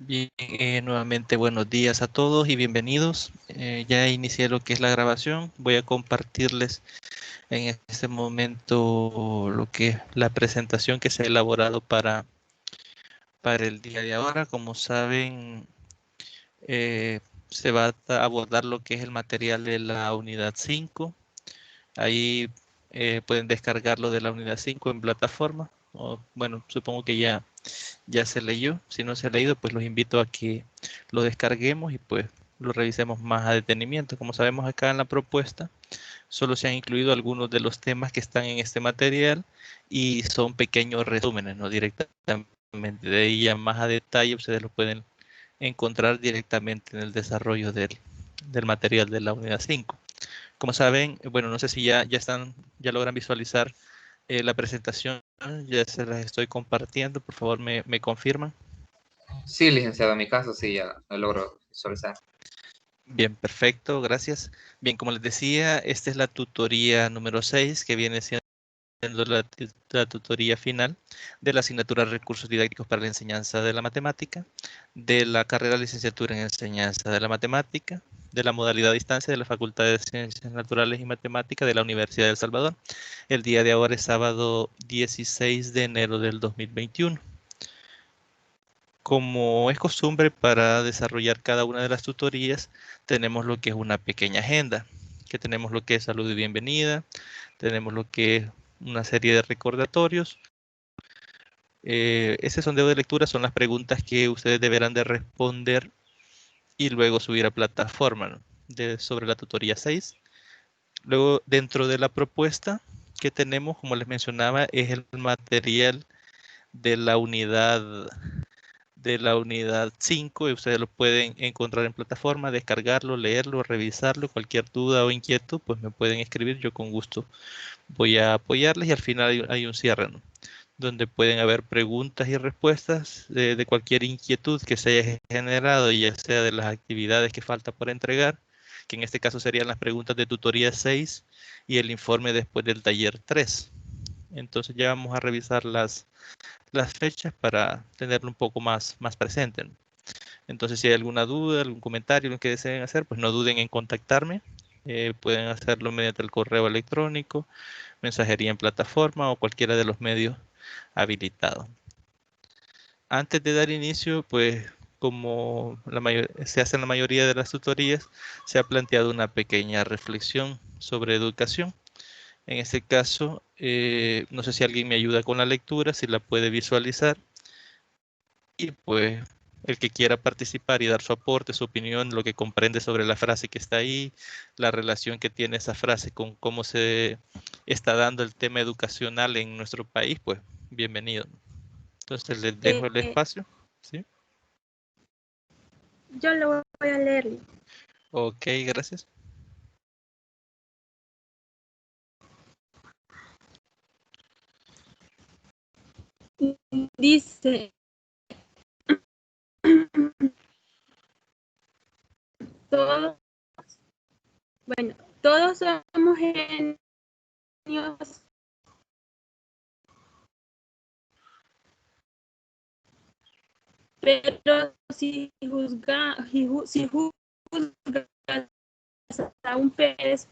Bien, nuevamente buenos días a todos y bienvenidos. Ya inicié lo que es la grabación. Voy a compartirles en este momento lo que es la presentación que se ha elaborado para el día de ahora. Como saben, se va a abordar lo que es el material de la unidad 5. Ahí pueden descargarlo de la unidad 5 en plataforma. O, bueno, supongo que ya se leyó. Si no se ha leído, pues los invito a que lo descarguemos y pues lo revisemos más a detenimiento. Como sabemos acá en la propuesta, solo se han incluido algunos de los temas que están en este material y son pequeños resúmenes, no directamente. De ahí ya más a detalle ustedes lo pueden encontrar directamente en el desarrollo del material de la unidad 5. Como saben, bueno, no sé si ya logran visualizar la presentación, ya se las estoy compartiendo, por favor me confirman. Sí, licenciado, en mi caso sí, ya lo logro visualizar. Bien, perfecto, gracias. Bien, como les decía, esta es la tutoría número 6, que viene siendo la tutoría final de la asignatura Recursos Didácticos para la Enseñanza de la Matemática, de la carrera Licenciatura en Enseñanza de la Matemática, de la modalidad a distancia de la Facultad de Ciencias Naturales y Matemáticas de la Universidad de El Salvador. El día de ahora es sábado 16 de enero del 2021. Como es costumbre para desarrollar cada una de las tutorías, tenemos lo que es una pequeña agenda, que tenemos lo que es salud y bienvenida, tenemos lo que es una serie de recordatorios. Ese sondeo de lectura son las preguntas que ustedes deberán de responder y luego subir a plataforma, ¿no? Sobre la tutoría 6. Luego, dentro de la propuesta que tenemos, como les mencionaba, es el material de la unidad 5 y ustedes lo pueden encontrar en plataforma, descargarlo, leerlo, revisarlo. Cualquier duda o inquietud, pues me pueden escribir. Yo con gusto voy a apoyarles y al final hay un cierre, ¿no? Donde pueden haber preguntas y respuestas de cualquier inquietud que se haya generado, ya sea de las actividades que falta por entregar, que en este caso serían las preguntas de tutoría 6 y el informe después del taller 3. Entonces ya vamos a revisar las fechas para tenerlo un poco más presente, ¿no? Entonces, si hay alguna duda, algún comentario, lo que deseen hacer, pues no duden en contactarme. Pueden hacerlo mediante el correo electrónico, mensajería en plataforma o cualquiera de los medios habilitados. Antes de dar inicio, pues como se hace en la mayoría de las tutorías, se ha planteado una pequeña reflexión sobre educación. En este caso, no sé si alguien me ayuda con la lectura, si la puede visualizar. Y pues el que quiera participar y dar su aporte, su opinión, lo que comprende sobre la frase que está ahí, la relación que tiene esa frase con cómo se está dando el tema educacional en nuestro país, pues bienvenido. Entonces les dejo el espacio. ¿Sí? Yo lo voy a leer. Ok, gracias. Dice, todos, bueno, todos somos genios, pero si juzgas a un pez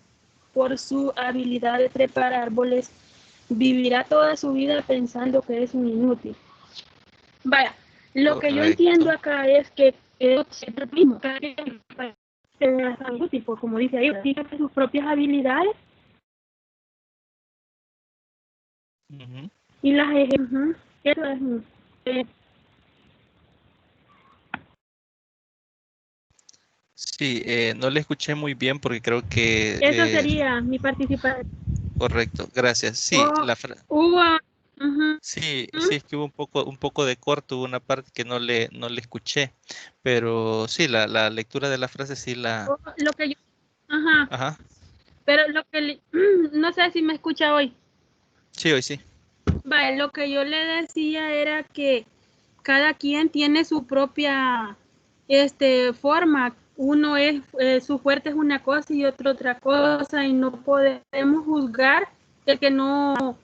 por su habilidad de trepar árboles, vivirá toda su vida pensando que es un inútil. Vaya, lo que yo entiendo acá es que es el mismo, cada quien es útil, pues, como dice ahí, tiene sus propias habilidades y las eso es Sí, no le escuché muy bien porque creo que... eso sería mi participación. correcto, gracias. Sí, Hubo... Sí, sí, es que hubo un poco de corto, hubo una parte que no le escuché, pero sí, la lectura de la frase sí lo que yo... Ajá. Pero lo que... no sé si me escucha hoy. Sí, hoy sí. Vale, lo que yo le decía era que cada quien tiene su propia forma. Uno es, su fuerte es una cosa y otro otra cosa, y no podemos juzgar el que no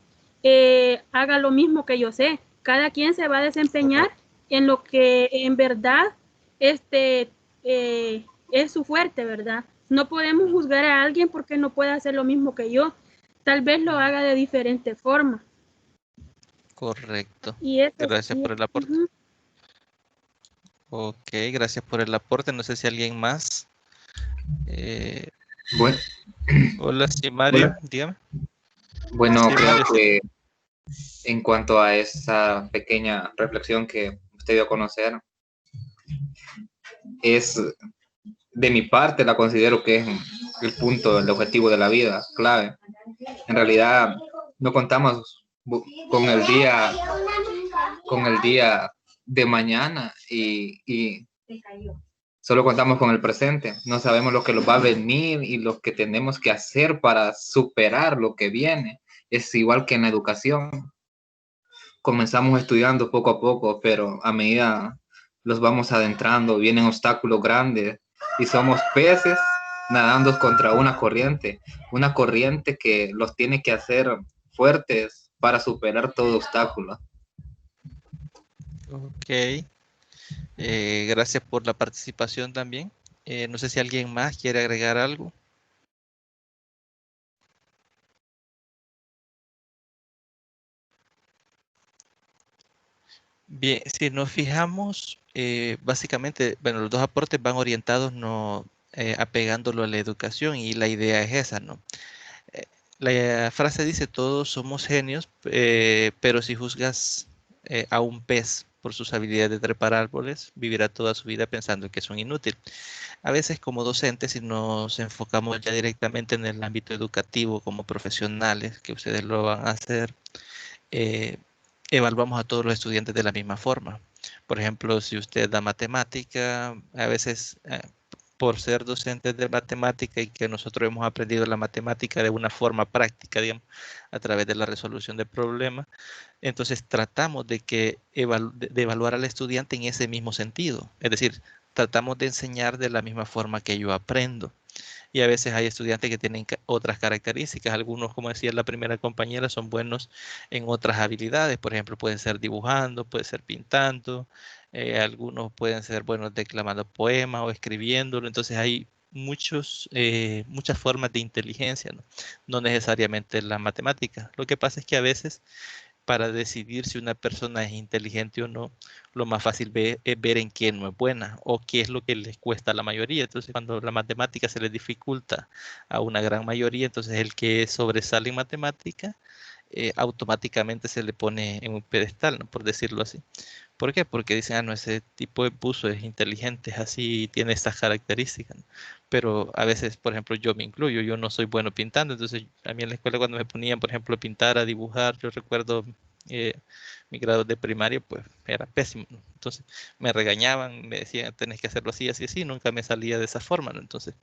haga lo mismo que yo sé. Cada quien se va a desempeñar en lo que en verdad es su fuerte, ¿verdad? No podemos juzgar a alguien porque no puede hacer lo mismo que yo. Tal vez lo haga de diferente forma. Correcto. Y eso, Gracias por el aporte. uh-huh. Ok, gracias por el aporte. No sé si alguien más. Bueno, Hola, sí, Mario, hola. dígame. Bueno, Sí, creo Mario, sí. que en cuanto a esa pequeña reflexión que usted dio a conocer, es de mi parte la considero que es el punto, el objetivo de la vida, clave. En realidad no contamos con el día de mañana y solo contamos con el presente. No sabemos lo que nos va a venir y lo que tenemos que hacer para superar lo que viene. Es igual que en la educación. Comenzamos estudiando poco a poco, pero a medida los vamos adentrando, vienen obstáculos grandes y somos peces nadando contra una corriente que los tiene que hacer fuertes para superar todo obstáculo. Ok. Gracias por la participación también. No sé si alguien más quiere agregar algo. Bien, si nos fijamos, básicamente, bueno, los dos aportes van orientados no apegándolo a la educación y la idea es esa, ¿no? Eh, la frase dice, todos somos genios, pero si juzgas a un pez por sus habilidades de trepar árboles, vivirá toda su vida pensando que es un inútil. A veces como docentes, si nos enfocamos ya directamente en el ámbito educativo como profesionales, que ustedes lo van a hacer, eh, evaluamos a todos los estudiantes de la misma forma. Por ejemplo, si usted da matemática, a veces por ser docentes de matemática y que nosotros hemos aprendido la matemática de una forma práctica, digamos, a través de la resolución de problemas, entonces tratamos de evaluar al estudiante en ese mismo sentido. Es decir, tratamos de enseñar de la misma forma que yo aprendo. Y a veces hay estudiantes que tienen otras características. Algunos, como decía la primera compañera, son buenos en otras habilidades. Por ejemplo, pueden ser dibujando, pueden ser pintando. Algunos pueden ser buenos declamando poemas o escribiéndolo. Entonces hay muchas formas de inteligencia, ¿no? No necesariamente la matemática. Lo que pasa es que a veces para decidir si una persona es inteligente o no, lo más fácil es ver en qué no es buena o qué es lo que les cuesta a la mayoría. Entonces, cuando la matemática se le dificulta a una gran mayoría, entonces el que sobresale en matemática automáticamente se le pone en un pedestal, ¿no? Por decirlo así. ¿Por qué? Porque dicen, ah, no, ese tipo de buzo es inteligente, es así, tiene estas características, ¿no? Pero a veces, por ejemplo, yo me incluyo, yo no soy bueno pintando, entonces a mí en la escuela cuando me ponían, por ejemplo, a pintar, a dibujar, yo recuerdo eh, mi grado de primaria, pues era pésimo, ¿no? Entonces me regañaban, me decían, tenés que hacerlo así, así, así, nunca me salía de esa forma, ¿no? Entonces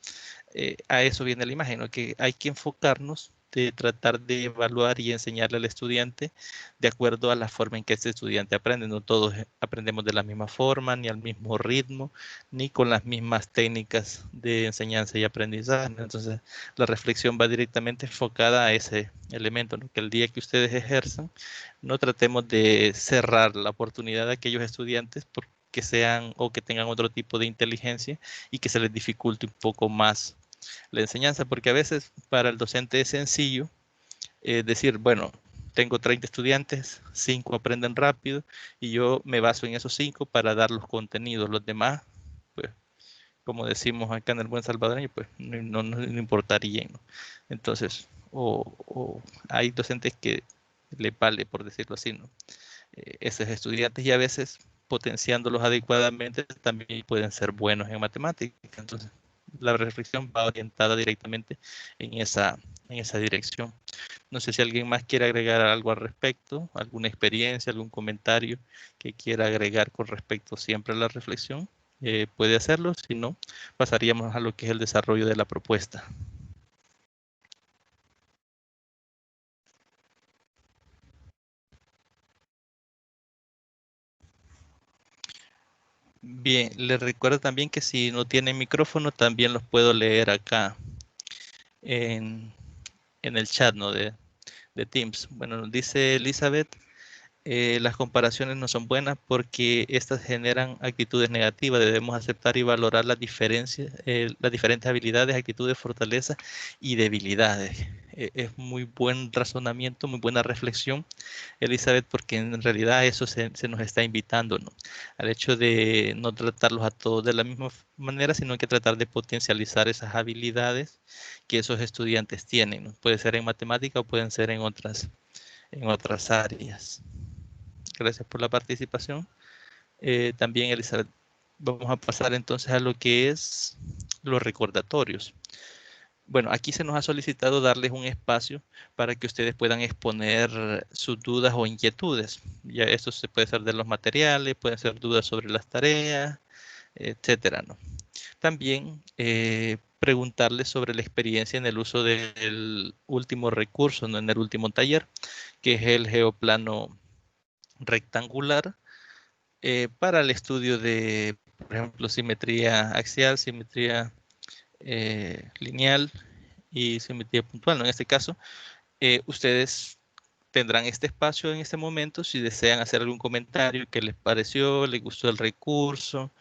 a eso viene la imagen, ¿no? Que hay que enfocarnos de tratar de evaluar y enseñarle al estudiante de acuerdo a la forma en que ese estudiante aprende. No todos aprendemos de la misma forma, ni al mismo ritmo, ni con las mismas técnicas de enseñanza y aprendizaje. Entonces, la reflexión va directamente enfocada a ese elemento, ¿no? Que el día que ustedes ejerzan, no tratemos de cerrar la oportunidad de aquellos estudiantes que sean o que tengan otro tipo de inteligencia y que se les dificulte un poco más la enseñanza, porque a veces para el docente es sencillo decir, bueno, tengo 30 estudiantes, 5 aprenden rápido y yo me baso en esos 5 para dar los contenidos. Los demás, pues, como decimos acá en el buen salvadoreño, pues no importaría, ¿no? Entonces, o hay docentes que le vale, por decirlo así, ¿no? Esos estudiantes y a veces potenciándolos adecuadamente también pueden ser buenos en matemáticas. Entonces, la reflexión va orientada directamente en esa dirección. No sé si alguien más quiere agregar algo al respecto, alguna experiencia, algún comentario que quiera agregar con respecto siempre a la reflexión. Puede hacerlo, si no, pasaríamos a lo que es el desarrollo de la propuesta. Bien, les recuerdo también que si no tienen micrófono, también los puedo leer acá en, en el chat, ¿no? de Teams. Bueno, nos dice Elizabeth, las comparaciones no son buenas porque estas generan actitudes negativas. Debemos aceptar y valorar las diferencias, las diferentes habilidades, actitudes, fortalezas y debilidades. Es muy buen razonamiento, muy buena reflexión, Elizabeth, porque en realidad eso se nos está invitando, ¿no? Al hecho de no tratarlos a todos de la misma manera, sino que tratar de potencializar esas habilidades que esos estudiantes tienen, ¿no? Puede ser en matemática o pueden ser en otras áreas. Gracias por la participación. También, Elizabeth, vamos a pasar entonces a lo que es los recordatorios. Bueno, aquí se nos ha solicitado darles un espacio para que ustedes puedan exponer sus dudas o inquietudes. Ya esto se puede ser de los materiales, pueden ser dudas sobre las tareas, etcétera, ¿no? También preguntarles sobre la experiencia en el uso del último recurso, ¿no? En el último taller, que es el geoplano rectangular, para el estudio de, por ejemplo, simetría axial, simetría lineal y simetría puntual, ¿no? En este caso, ustedes tendrán este espacio en este momento si desean hacer algún comentario, qué les pareció, les gustó el recurso,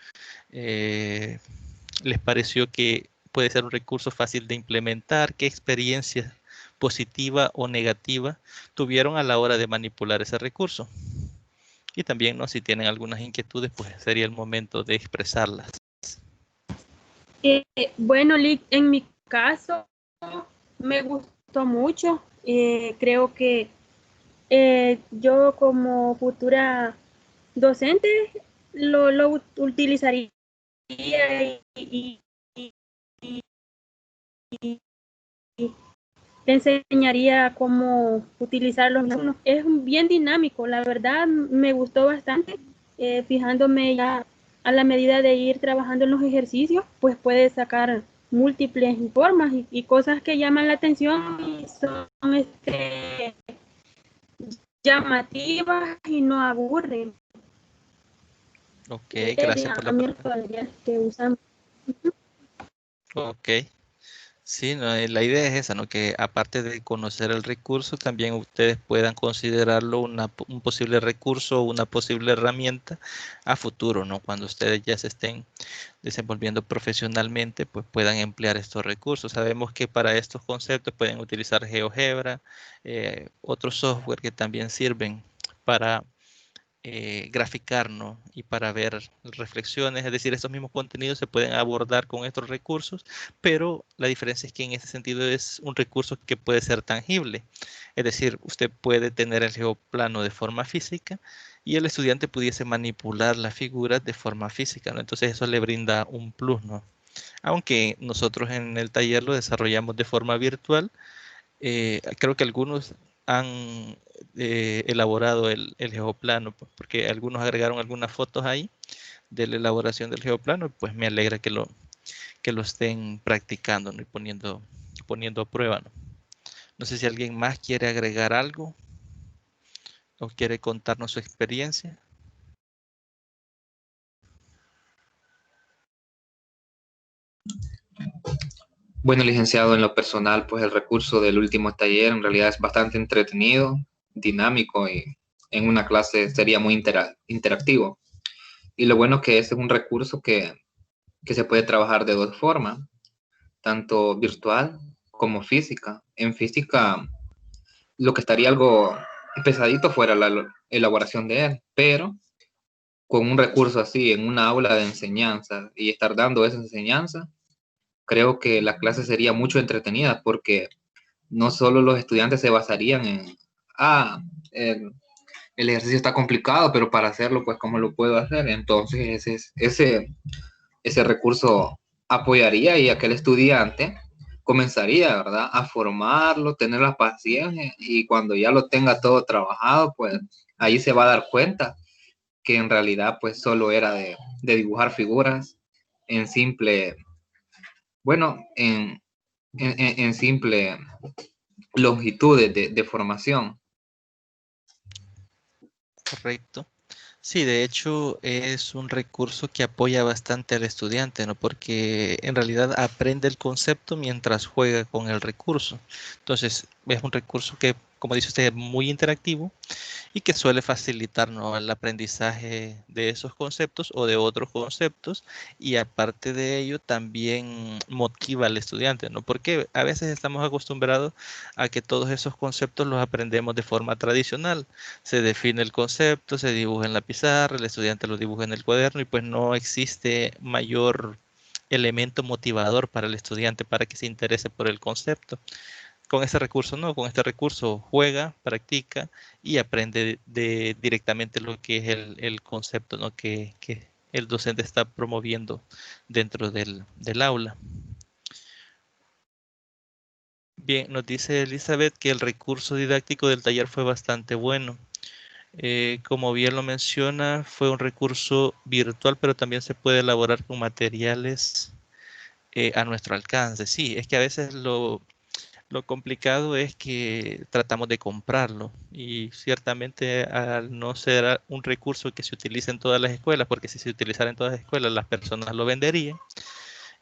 les pareció que puede ser un recurso fácil de implementar, qué experiencia positiva o negativa tuvieron a la hora de manipular ese recurso. Y también, ¿no? Si tienen algunas inquietudes, pues sería el momento de expresarlas. Bueno, Lick, en mi caso me gustó mucho. Creo que yo como futura docente lo utilizaría y te enseñaría cómo utilizar los alumnos. Es bien dinámico, la verdad me gustó bastante, fijándome ya a la medida de ir trabajando en los ejercicios, pues puedes sacar múltiples formas y cosas que llaman la atención y son llamativas y no aburren. Ok, gracias por la participación. Que usan. Ok. Sí, no, la idea es esa, ¿no? Que aparte de conocer el recurso, también ustedes puedan considerarlo un posible recurso o una posible herramienta a futuro, ¿no? Cuando ustedes ya se estén desenvolviendo profesionalmente, pues puedan emplear estos recursos. Sabemos que para estos conceptos pueden utilizar GeoGebra, otros software que también sirven para graficar, ¿no? Y para ver reflexiones, es decir, estos mismos contenidos se pueden abordar con estos recursos, pero la diferencia es que en ese sentido es un recurso que puede ser tangible, es decir, usted puede tener el geoplano de forma física y el estudiante pudiese manipular las figuras de forma física, ¿no? Entonces eso le brinda un plus, ¿no? Aunque nosotros en el taller lo desarrollamos de forma virtual, creo que algunos han elaborado el geoplano, pues, porque algunos agregaron algunas fotos ahí de la elaboración del geoplano, pues me alegra que lo estén practicando, ¿no? Y poniendo a prueba, ¿no? No sé si alguien más quiere agregar algo o quiere contarnos su experiencia. Bueno, licenciado, en lo personal, pues el recurso del último taller en realidad es bastante entretenido, dinámico y en una clase sería muy interactivo. Y lo bueno que este es un recurso que se puede trabajar de dos formas, tanto virtual como física. En física, lo que estaría algo pesadito fuera la elaboración de él, pero con un recurso así en una aula de enseñanza y estar dando esa enseñanza, creo que la clase sería mucho entretenida porque no solo los estudiantes se basarían en, el, el ejercicio está complicado, pero para hacerlo, pues, ¿cómo lo puedo hacer? Entonces, ese recurso apoyaría y aquel estudiante comenzaría, ¿verdad?, a formarlo, tener la paciencia y cuando ya lo tenga todo trabajado, pues ahí se va a dar cuenta que en realidad pues solo era de dibujar figuras en simple, bueno, en simple longitud de formación. Correcto. Sí, de hecho es un recurso que apoya bastante al estudiante, ¿no? Porque en realidad aprende el concepto mientras juega con el recurso. Entonces es un recurso que como dice usted, muy interactivo y que suele facilitar, ¿no?, el aprendizaje de esos conceptos o de otros conceptos, y aparte de ello también motiva al estudiante, ¿no? Porque a veces estamos acostumbrados a que todos esos conceptos los aprendemos de forma tradicional. Se define el concepto, se dibuja en la pizarra, el estudiante lo dibuja en el cuaderno y pues no existe mayor elemento motivador para el estudiante para que se interese por el concepto. Con este recurso no, con este recurso juega, practica y aprende directamente lo que es el concepto, ¿no?, que el docente está promoviendo dentro del aula. Bien, nos dice Elizabeth que el recurso didáctico del taller fue bastante bueno. Como bien lo menciona, fue un recurso virtual, pero también se puede elaborar con materiales a nuestro alcance. Sí, es que a veces lo complicado es que tratamos de comprarlo, y ciertamente al no ser un recurso que se utilice en todas las escuelas, porque si se utilizara en todas las escuelas las personas lo venderían,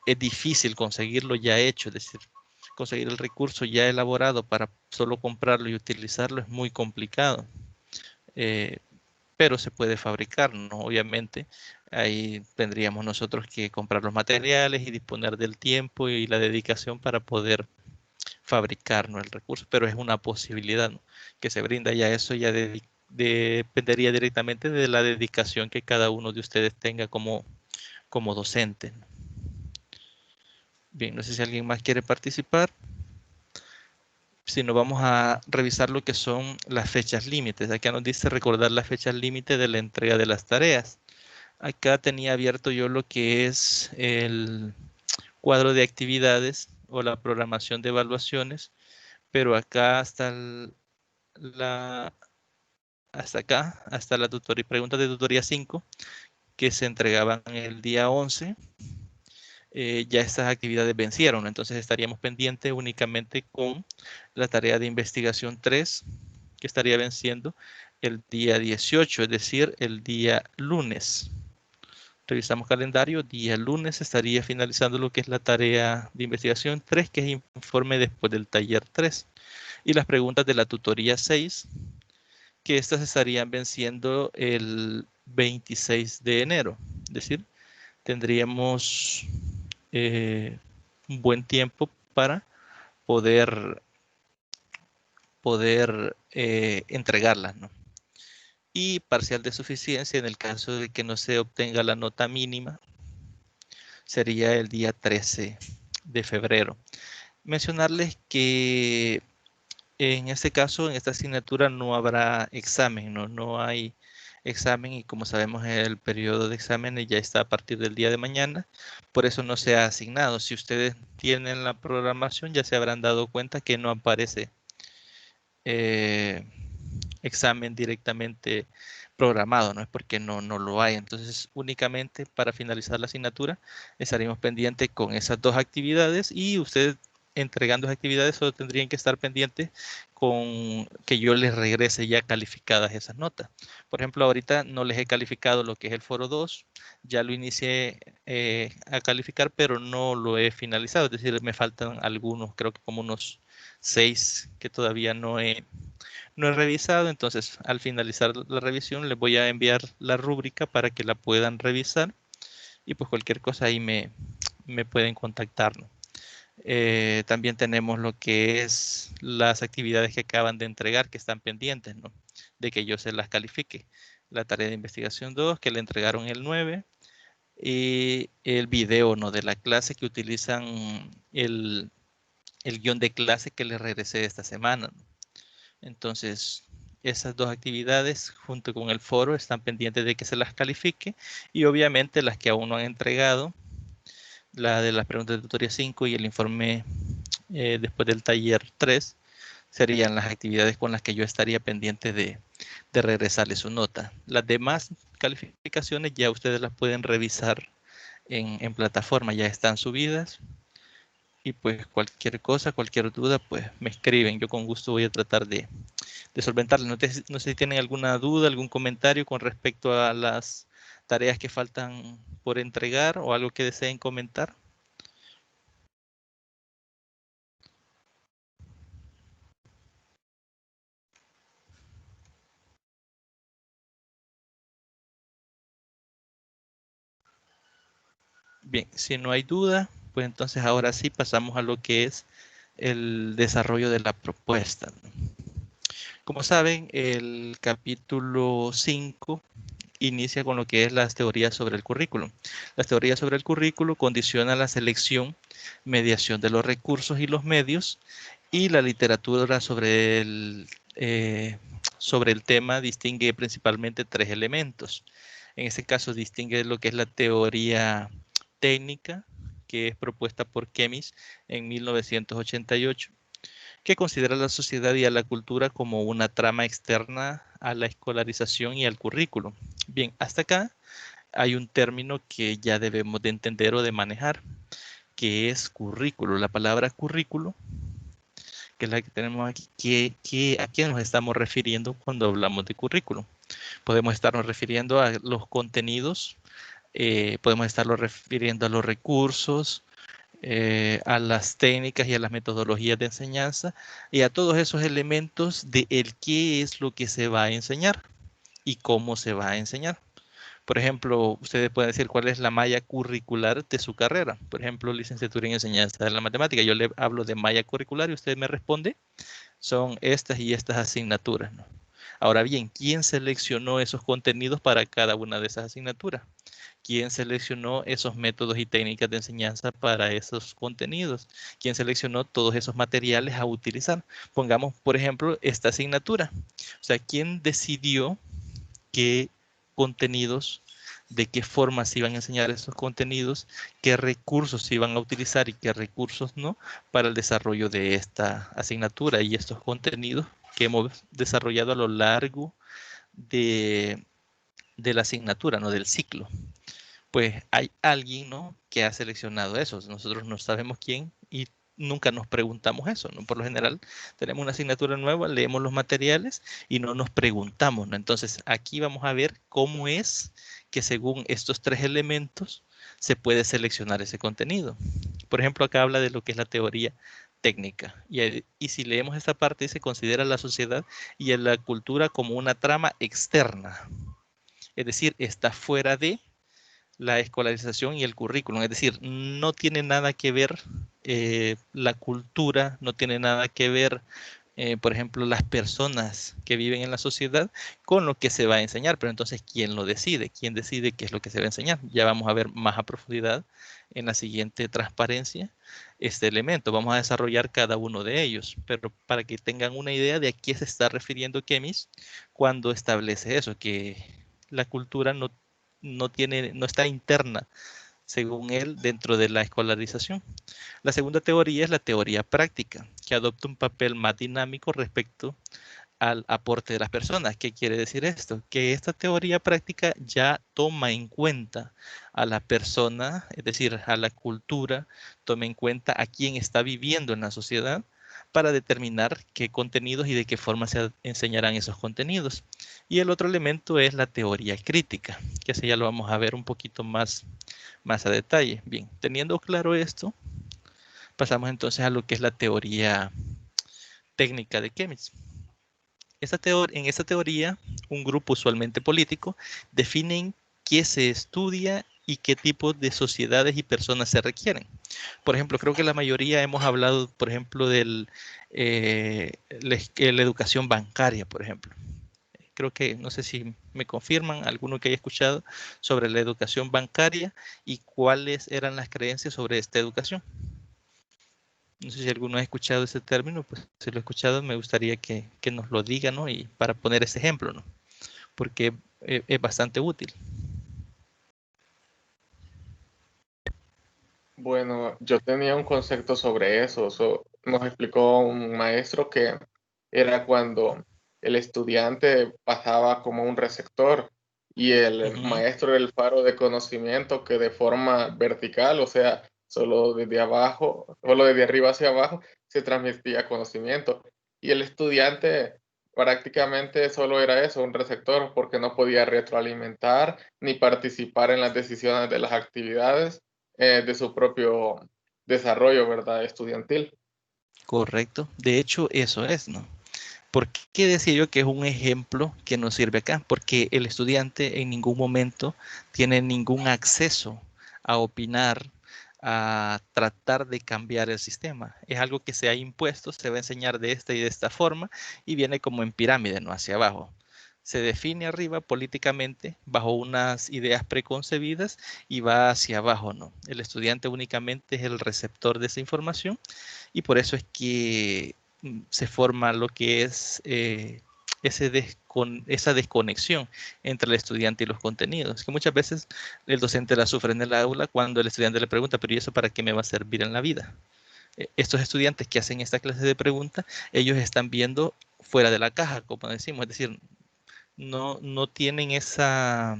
es difícil conseguirlo ya hecho, es decir, conseguir el recurso ya elaborado para solo comprarlo y utilizarlo es muy complicado. Pero se puede fabricar, ¿no? Obviamente, ahí tendríamos nosotros que comprar los materiales y disponer del tiempo y la dedicación para poder fabricar, ¿no?, el recurso, pero es una posibilidad, ¿no?, que se brinda. Ya eso ya dependería directamente de la dedicación que cada uno de ustedes tenga como docente, ¿no? Bien, no sé si alguien más quiere participar. Si no, vamos a revisar lo que son las fechas límites. Acá nos dice recordar las fechas límite de la entrega de las tareas. Acá tenía abierto yo lo que es el cuadro de actividades o la programación de evaluaciones, pero acá hasta la tutoría, preguntas de tutoría 5, que se entregaban el día 11, ya estas actividades vencieron, entonces estaríamos pendientes únicamente con la tarea de investigación 3, que estaría venciendo el día 18, es decir, el día lunes. Revisamos calendario, día lunes estaría finalizando lo que es la tarea de investigación 3, que es informe después del taller 3. Y las preguntas de la tutoría 6, que estas estarían venciendo el 26 de enero. Es decir, tendríamos un buen tiempo para poder entregarlas, ¿no? Y parcial de suficiencia, en el caso de que no se obtenga la nota mínima, sería el día 13 de febrero. Mencionarles que en este caso, en esta asignatura no habrá examen, no hay examen, y como sabemos el periodo de exámenes ya está a partir del día de mañana, por eso no se ha asignado. Si ustedes tienen la programación ya se habrán dado cuenta que no aparece examen directamente programado, no es porque no lo hay. Entonces únicamente para finalizar la asignatura estaremos pendientes con esas dos actividades, y ustedes entregando esas actividades solo tendrían que estar pendientes con que yo les regrese ya calificadas esas notas. Por ejemplo, ahorita no les he calificado lo que es el foro 2, ya lo inicié a calificar, pero no lo he finalizado, es decir, me faltan algunos, creo que como unos 6 que todavía no he revisado. Entonces al finalizar la revisión les voy a enviar la rúbrica para que la puedan revisar, y pues cualquier cosa ahí me pueden contactar, ¿no? También tenemos lo que es las actividades que acaban de entregar, que están pendientes, ¿no?, de que yo se las califique. La tarea de investigación 2, que le entregaron el 9, y el video, ¿no?, de la clase, que utilizan el guión de clase que les regresé esta semana, ¿no? Entonces, esas dos actividades junto con el foro están pendientes de que se las califique, y obviamente las que aún no han entregado, la de las preguntas de tutoría 5 y el informe después del taller 3, serían las actividades con las que yo estaría pendiente de regresarle su nota. Las demás calificaciones ya ustedes las pueden revisar en plataforma, ya están subidas. Y pues cualquier cosa, cualquier duda, pues me escriben. Yo con gusto voy a tratar de solventarla. No sé si tienen alguna duda, algún comentario con respecto a las tareas que faltan por entregar, o algo que deseen comentar. Bien, si no hay duda, pues entonces ahora sí pasamos a lo que es el desarrollo de la propuesta. Como saben, el capítulo 5 inicia con lo que es las teorías sobre el currículo. Las teorías sobre el currículo condicionan la selección, mediación de los recursos y los medios, y la literatura sobre el tema distingue principalmente tres elementos. En este caso distingue lo que es la teoría técnica, que es propuesta por Kemis en 1988, que considera a la sociedad y a la cultura como una trama externa a la escolarización y al currículo. Bien, hasta acá hay un término que ya debemos de entender o de manejar, que es currículo. La palabra currículo, que es la que tenemos aquí, ¿a qué nos estamos refiriendo cuando hablamos de currículo? Podemos estarnos refiriendo a los contenidos, podemos estarnos refiriendo a los recursos, a las técnicas y a las metodologías de enseñanza y a todos esos elementos de el qué es lo que se va a enseñar y cómo se va a enseñar. Por ejemplo, ustedes pueden decir cuál es la malla curricular de su carrera. Por ejemplo, licenciatura en enseñanza de la matemática. Yo le hablo de malla curricular y usted me responde, son estas y estas asignaturas, ¿no? Ahora bien, ¿quién seleccionó esos contenidos para cada una de esas asignaturas? ¿Quién seleccionó esos métodos y técnicas de enseñanza para esos contenidos? ¿Quién seleccionó todos esos materiales a utilizar? Pongamos, por ejemplo, esta asignatura. O sea, ¿quién decidió qué contenidos, de qué forma se iban a enseñar esos contenidos, qué recursos se iban a utilizar y qué recursos no para el desarrollo de esta asignatura y estos contenidos que hemos desarrollado a lo largo de la asignatura, ¿no? Del ciclo? Pues hay alguien, ¿no?, que ha seleccionado eso. Nosotros no sabemos quién y nunca nos preguntamos eso, ¿no? Por lo general tenemos una asignatura nueva, leemos los materiales y no nos preguntamos, ¿no? Entonces aquí vamos a ver cómo es que según estos tres elementos se puede seleccionar ese contenido. Por ejemplo, acá habla de lo que es la teoría técnica. Y si leemos esta parte, se considera la sociedad y la cultura como una trama externa. Es decir, está fuera de la escolarización y el currículum. Es decir, no tiene nada que ver la cultura, no tiene nada que ver, por ejemplo, las personas que viven en la sociedad con lo que se va a enseñar. Pero entonces, ¿quién lo decide? ¿Quién decide qué es lo que se va a enseñar? Ya vamos a ver más a profundidad en la siguiente transparencia este elemento. Vamos a desarrollar cada uno de ellos, pero para que tengan una idea de a qué se está refiriendo Kemis cuando establece eso, que la cultura no está interna, según él, dentro de la escolarización. La segunda teoría es la teoría práctica, que adopta un papel más dinámico respecto al aporte de las personas. ¿Qué quiere decir esto? Que esta teoría práctica ya toma en cuenta a la persona, es decir, a la cultura, toma en cuenta a quién está viviendo en la sociedad para determinar qué contenidos y de qué forma se enseñarán esos contenidos. Y el otro elemento es la teoría crítica, que ese ya lo vamos a ver un poquito más a detalle. Bien, teniendo claro esto, pasamos entonces a lo que es la teoría técnica de Chemnitz. En esta teoría, un grupo usualmente político define qué se estudia y qué tipo de sociedades y personas se requieren. Por ejemplo, creo que la mayoría hemos hablado, por ejemplo, de la educación bancaria, por ejemplo. Creo que, no sé si me confirman, alguno que haya escuchado sobre la educación bancaria y cuáles eran las creencias sobre esta educación. No sé si alguno ha escuchado ese término, pues si lo he escuchado me gustaría que nos lo diga, ¿no? Y para poner ese ejemplo, ¿no? Porque es bastante útil. Bueno, yo tenía un concepto sobre eso. Nos explicó un maestro que era cuando el estudiante pasaba como un receptor y el maestro era el faro de conocimiento que de forma vertical, o sea, solo desde abajo, solo desde arriba hacia abajo, se transmitía conocimiento. Y el estudiante prácticamente solo era eso, un receptor, porque no podía retroalimentar ni participar en las decisiones de las actividades de su propio desarrollo, ¿verdad? Estudiantil. Correcto. De hecho, eso es, ¿no? ¿Por qué decía yo que es un ejemplo que nos sirve acá? Porque el estudiante en ningún momento tiene ningún acceso a opinar, a tratar de cambiar el sistema. Es algo que se ha impuesto, se va a enseñar de esta y de esta forma y viene como en pirámide, ¿no? Hacia abajo. Se define arriba políticamente bajo unas ideas preconcebidas y va hacia abajo, ¿no? El estudiante únicamente es el receptor de esa información y por eso es que se forma lo que es esa desconexión entre el estudiante y los contenidos, que muchas veces el docente la sufre en el aula cuando el estudiante le pregunta, pero ¿y eso para qué me va a servir en la vida? Estos estudiantes que hacen esta clase de preguntas, ellos están viendo fuera de la caja, como decimos, es decir, no tienen esa,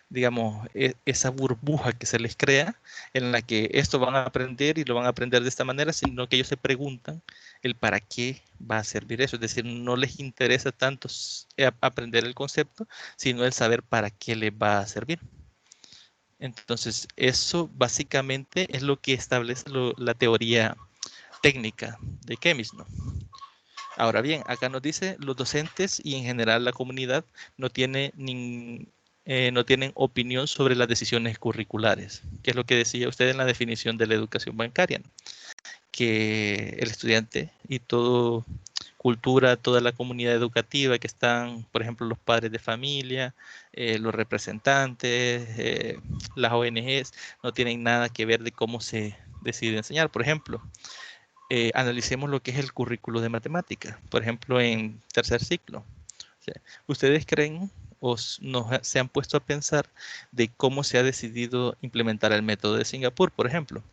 digamos, esa burbuja que se les crea en la que esto van a aprender y lo van a aprender de esta manera, sino que ellos se preguntan el para qué va a servir eso. Es decir, no les interesa tanto aprender el concepto, sino el saber para qué les va a servir. Entonces, eso básicamente es lo que establece la teoría técnica de Kemis, ¿no? Ahora bien, acá nos dice, los docentes y en general la comunidad no tienen opinión sobre las decisiones curriculares, que es lo que decía usted en la definición de la educación bancaria, ¿no? Que el estudiante y toda cultura, toda la comunidad educativa que están, por ejemplo, los padres de familia, los representantes, las ONGs, no tienen nada que ver de cómo se decide enseñar. Por ejemplo, analicemos lo que es el currículo de matemática, por ejemplo, en tercer ciclo. O sea, ¿ustedes creen o se han puesto a pensar de cómo se ha decidido implementar el método de Singapur, por ejemplo?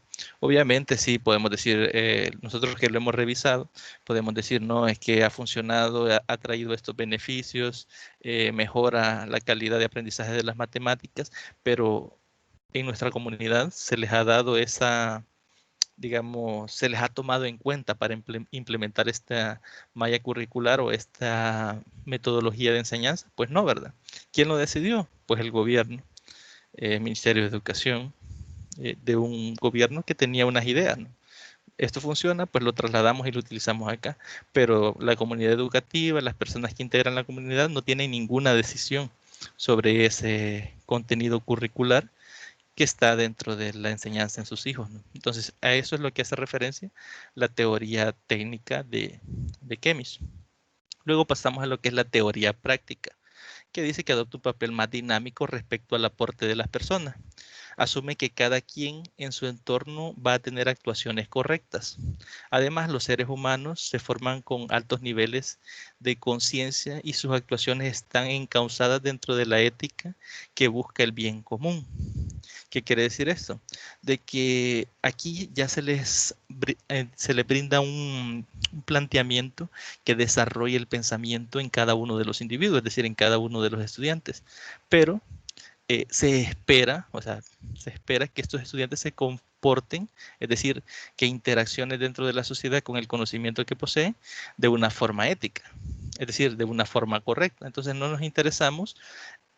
Obviamente sí podemos decir, nosotros que lo hemos revisado, podemos decir, no, es que ha funcionado, ha traído estos beneficios, mejora la calidad de aprendizaje de las matemáticas, pero en nuestra comunidad se les ha dado esa, digamos, se les ha tomado en cuenta para implementar esta malla curricular o esta metodología de enseñanza? Pues no, ¿verdad? ¿Quién lo decidió? Pues el gobierno, el Ministerio de Educación, de un gobierno que tenía unas ideas, ¿no? Esto funciona, pues lo trasladamos y lo utilizamos acá, pero la comunidad educativa, las personas que integran la comunidad no tienen ninguna decisión sobre ese contenido curricular que está dentro de la enseñanza en sus hijos, ¿no? Entonces, a eso es lo que hace referencia la teoría técnica de Kemis. Luego pasamos a lo que es la teoría práctica, que dice que adopta un papel más dinámico respecto al aporte de las personas. Asume que cada quien en su entorno va a tener actuaciones correctas. Además, los seres humanos se forman con altos niveles de conciencia y sus actuaciones están encausadas dentro de la ética que busca el bien común. ¿Qué quiere decir esto? De que aquí ya se les brinda un planteamiento que desarrolle el pensamiento en cada uno de los individuos, es decir, en cada uno de los estudiantes. Pero se espera que estos estudiantes se comporten, es decir, que interacciones dentro de la sociedad con el conocimiento que poseen de una forma ética, es decir, de una forma correcta. Entonces no nos interesamos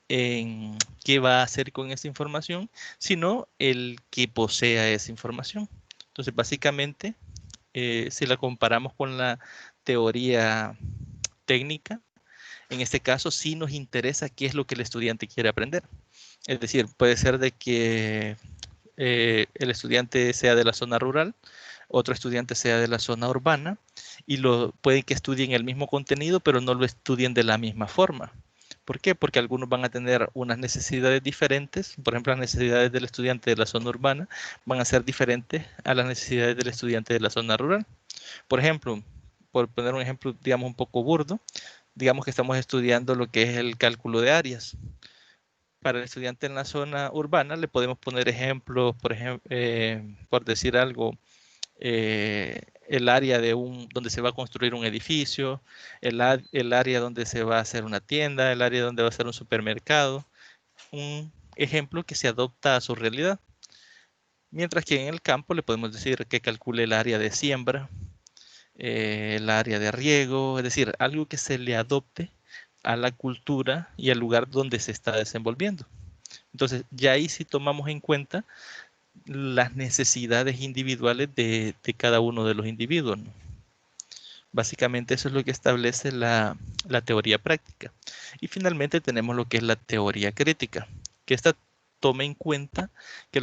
en qué va a hacer con esa información, sino el que posea esa información. Entonces, básicamente, si la comparamos con la teoría técnica, en este caso sí nos interesa qué es lo que el estudiante quiere aprender. Es decir, puede ser de que el estudiante sea de la zona rural, otro estudiante sea de la zona urbana, y pueden que estudien el mismo contenido, pero no lo estudien de la misma forma. ¿Por qué? Porque algunos van a tener unas necesidades diferentes. Por ejemplo, las necesidades del estudiante de la zona urbana van a ser diferentes a las necesidades del estudiante de la zona rural. Por ejemplo, por poner un ejemplo, digamos, un poco burdo, digamos que estamos estudiando lo que es el cálculo de áreas. Para el estudiante en la zona urbana le podemos poner ejemplos, por decir algo, el área donde se va a construir un edificio, el área donde se va a hacer una tienda, el área donde va a ser un supermercado, un ejemplo que se adopta a su realidad. Mientras que en el campo le podemos decir que calcule el área de siembra, el área de riego, es decir, algo que se le adopte a la cultura y al lugar donde se está desenvolviendo. Entonces, ya ahí sí tomamos en cuenta las necesidades individuales de cada uno de los individuos, ¿no? Básicamente eso es lo que establece la teoría práctica. Y finalmente tenemos lo que es la teoría crítica, que esta tome en cuenta que,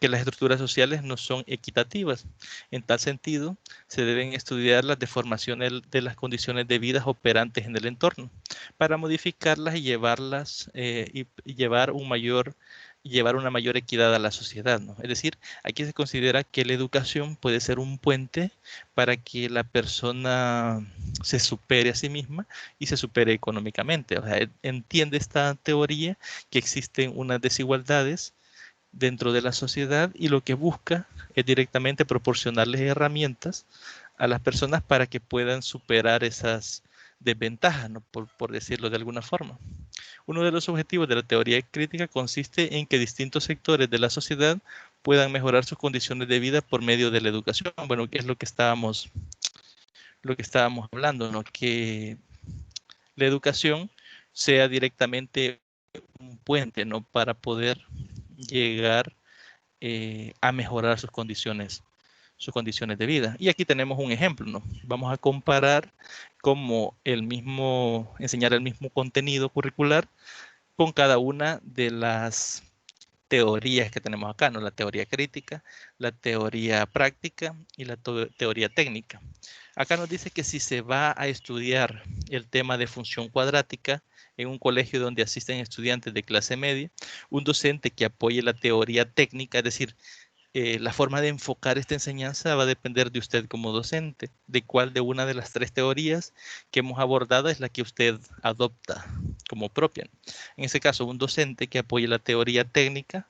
que las estructuras sociales no son equitativas. En tal sentido, se deben estudiar las deformaciones de las condiciones de vida operantes en el entorno para modificarlas y llevarlas y llevar una mayor equidad a la sociedad, ¿no? Es decir, aquí se considera que la educación puede ser un puente para que la persona se supere a sí misma y se supere económicamente. O sea, entiende esta teoría que existen unas desigualdades dentro de la sociedad y lo que busca es directamente proporcionarles herramientas a las personas para que puedan superar esas desventajas, ¿no? por decirlo de alguna forma. Uno de los objetivos de la teoría crítica consiste en que distintos sectores de la sociedad puedan mejorar sus condiciones de vida por medio de la educación. Bueno, que es lo que estábamos hablando, ¿no? Que la educación sea directamente un puente, ¿no? Para poder llegar a mejorar sus condiciones de vida. Y aquí tenemos un ejemplo, ¿no? Vamos a comparar cómo enseñar el mismo contenido curricular con cada una de las teorías que tenemos acá, ¿no? La teoría crítica, la teoría práctica y la teoría técnica. Acá nos dice que si se va a estudiar el tema de función cuadrática en un colegio donde asisten estudiantes de clase media, un docente que apoye la teoría técnica, es decir, la forma de enfocar esta enseñanza va a depender de usted como docente, de cuál de una de las tres teorías que hemos abordado es la que usted adopta como propia. En ese caso, un docente que apoye la teoría técnica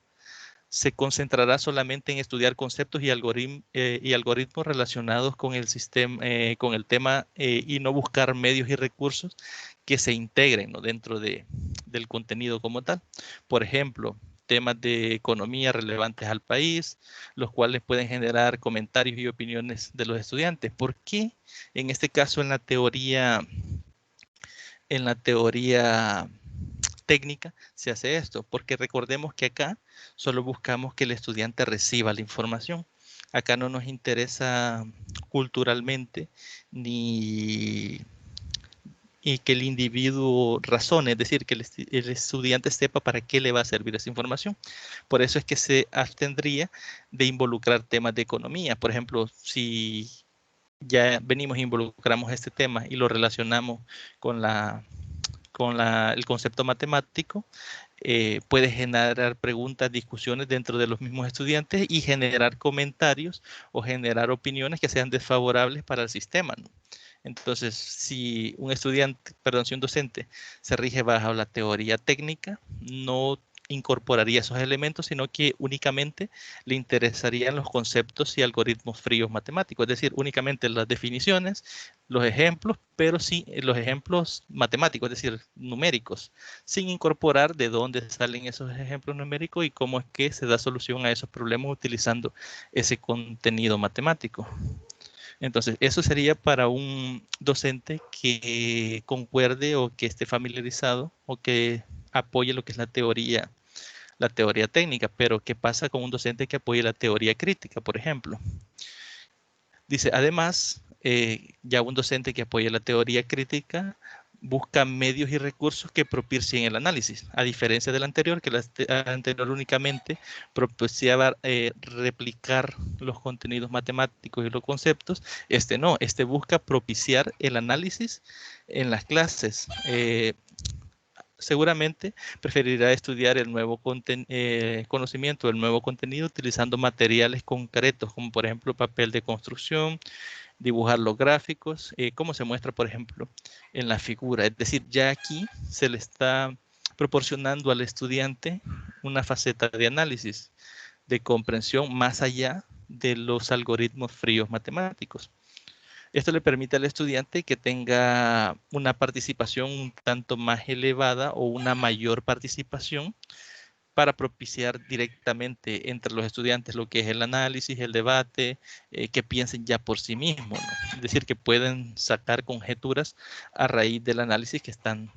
se concentrará solamente en estudiar conceptos y algoritmos relacionados con el sistema, con el tema y no buscar medios y recursos que se integren, ¿no? dentro del contenido como tal. Por ejemplo, temas de economía relevantes al país, los cuales pueden generar comentarios y opiniones de los estudiantes. ¿Por qué en este caso en la teoría técnica se hace esto? Porque recordemos que acá solo buscamos que el estudiante reciba la información. Acá no nos interesa culturalmente y que el individuo razone, es decir, que el estudiante sepa para qué le va a servir esa información. Por eso es que se abstendría de involucrar temas de economía. Por ejemplo, si ya venimos e involucramos este tema y lo relacionamos con el concepto matemático, puede generar preguntas, discusiones dentro de los mismos estudiantes y generar comentarios o generar opiniones que sean desfavorables para el sistema, ¿no? Entonces, si un docente se rige bajo la teoría técnica, no incorporaría esos elementos, sino que únicamente le interesarían los conceptos y algoritmos fríos matemáticos, es decir, únicamente las definiciones, los ejemplos, pero sí los ejemplos matemáticos, es decir, numéricos, sin incorporar de dónde salen esos ejemplos numéricos y cómo es que se da solución a esos problemas utilizando ese contenido matemático. Entonces, eso sería para un docente que concuerde o que esté familiarizado o que apoye lo que es la teoría técnica. Pero ¿qué pasa con un docente que apoye la teoría crítica, por ejemplo? Dice, además, ya un docente que apoye la teoría crítica busca medios y recursos que propicien el análisis, a diferencia del anterior, que el anterior únicamente propiciaba replicar los contenidos matemáticos y los conceptos. Este no, este busca propiciar el análisis en las clases. Seguramente preferirá estudiar el nuevo conocimiento, el nuevo contenido, utilizando materiales concretos, como por ejemplo papel de construcción, dibujar los gráficos, como se muestra, por ejemplo, en la figura. Es decir, ya aquí se le está proporcionando al estudiante una faceta de análisis, de comprensión más allá de los algoritmos fríos matemáticos. Esto le permite al estudiante que tenga una participación un tanto más elevada o una mayor participación para propiciar directamente entre los estudiantes lo que es el análisis, el debate, que piensen ya por sí mismos, ¿no? Es decir, que pueden sacar conjeturas a raíz del análisis que están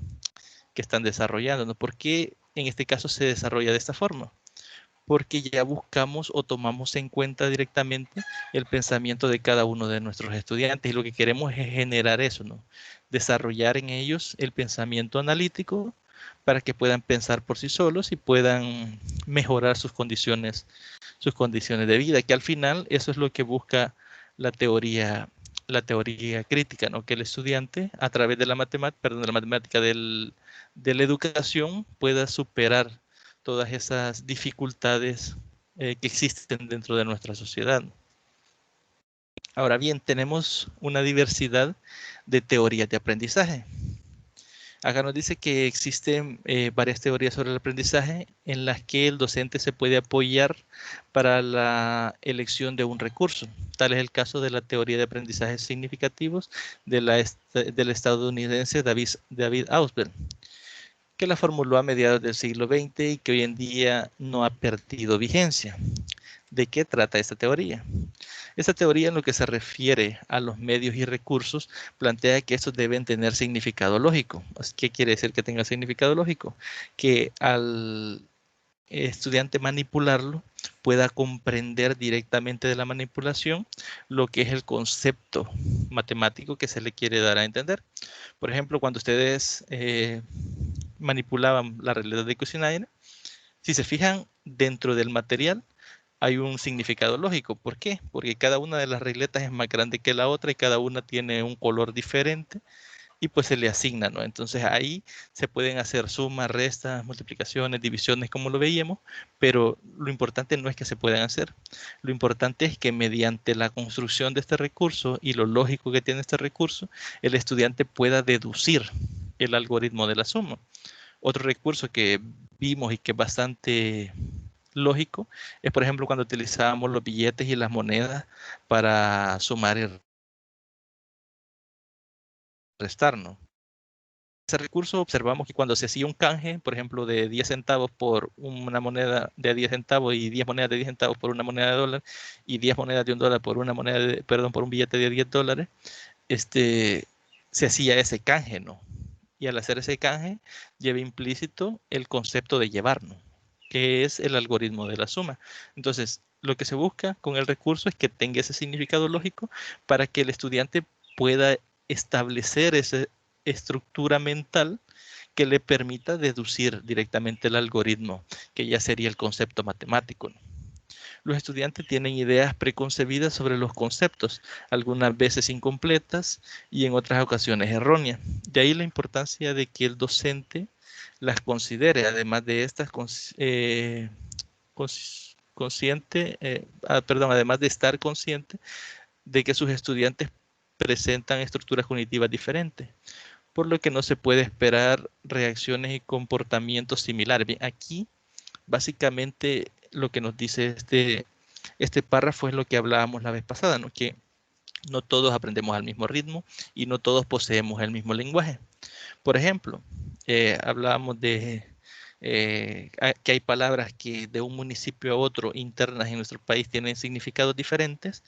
desarrollando, ¿no? ¿Por qué en este caso se desarrolla de esta forma? Porque ya buscamos o tomamos en cuenta directamente el pensamiento de cada uno de nuestros estudiantes y lo que queremos es generar eso, ¿no? Desarrollar en ellos el pensamiento analítico para que puedan pensar por sí solos y puedan mejorar sus condiciones de vida, que al final eso es lo que busca la teoría crítica, ¿no? Que el estudiante a través de la matemática de la educación pueda superar todas esas dificultades que existen dentro de nuestra sociedad. Ahora bien, tenemos una diversidad de teorías de aprendizaje. Acá nos dice que existen varias teorías sobre el aprendizaje en las que el docente se puede apoyar para la elección de un recurso. Tal es el caso de la teoría de aprendizajes significativos del estadounidense David Ausubel, que la formuló a mediados del siglo XX y que hoy en día no ha perdido vigencia. ¿De qué trata esta teoría? Esta teoría, en lo que se refiere a los medios y recursos, plantea que estos deben tener significado lógico. ¿Qué quiere decir que tenga significado lógico? Que al estudiante manipularlo pueda comprender directamente de la manipulación lo que es el concepto matemático que se le quiere dar a entender. Por ejemplo, cuando ustedes manipulaban la realidad de Kuznair, si se fijan dentro del material, hay un significado lógico. ¿Por qué? Porque cada una de las regletas es más grande que la otra y cada una tiene un color diferente y pues se le asigna, ¿no? Entonces ahí se pueden hacer sumas, restas, multiplicaciones, divisiones, como lo veíamos, pero lo importante no es que se puedan hacer. Lo importante es que mediante la construcción de este recurso y lo lógico que tiene este recurso, el estudiante pueda deducir el algoritmo de la suma. Otro recurso que vimos y que es bastante lógico es, por ejemplo, cuando utilizábamos los billetes y las monedas para sumar y restar, ¿no? Ese recurso observamos que cuando se hacía un canje, por ejemplo, de 10 centavos por una moneda de 10 centavos y 10 monedas de 10 centavos por una moneda de dólar y 10 monedas de $1 por una moneda por un billete de $10, se hacía ese canje, ¿no? Y al hacer ese canje lleva implícito el concepto de llevar, ¿no? Que es el algoritmo de la suma. Entonces, lo que se busca con el recurso es que tenga ese significado lógico para que el estudiante pueda establecer esa estructura mental que le permita deducir directamente el algoritmo, que ya sería el concepto matemático, ¿no? Los estudiantes tienen ideas preconcebidas sobre los conceptos, algunas veces incompletas y en otras ocasiones erróneas. De ahí la importancia de que el docente las considere, además de estas además de estar consciente de que sus estudiantes presentan estructuras cognitivas diferentes, por lo que no se puede esperar reacciones y comportamientos similares. Bien, aquí básicamente lo que nos dice este párrafo es lo que hablábamos la vez pasada, ¿no? Que no todos aprendemos al mismo ritmo y no todos poseemos el mismo lenguaje. Por ejemplo, hablábamos de que hay palabras que de un municipio a otro internas en nuestro país tienen significados diferentes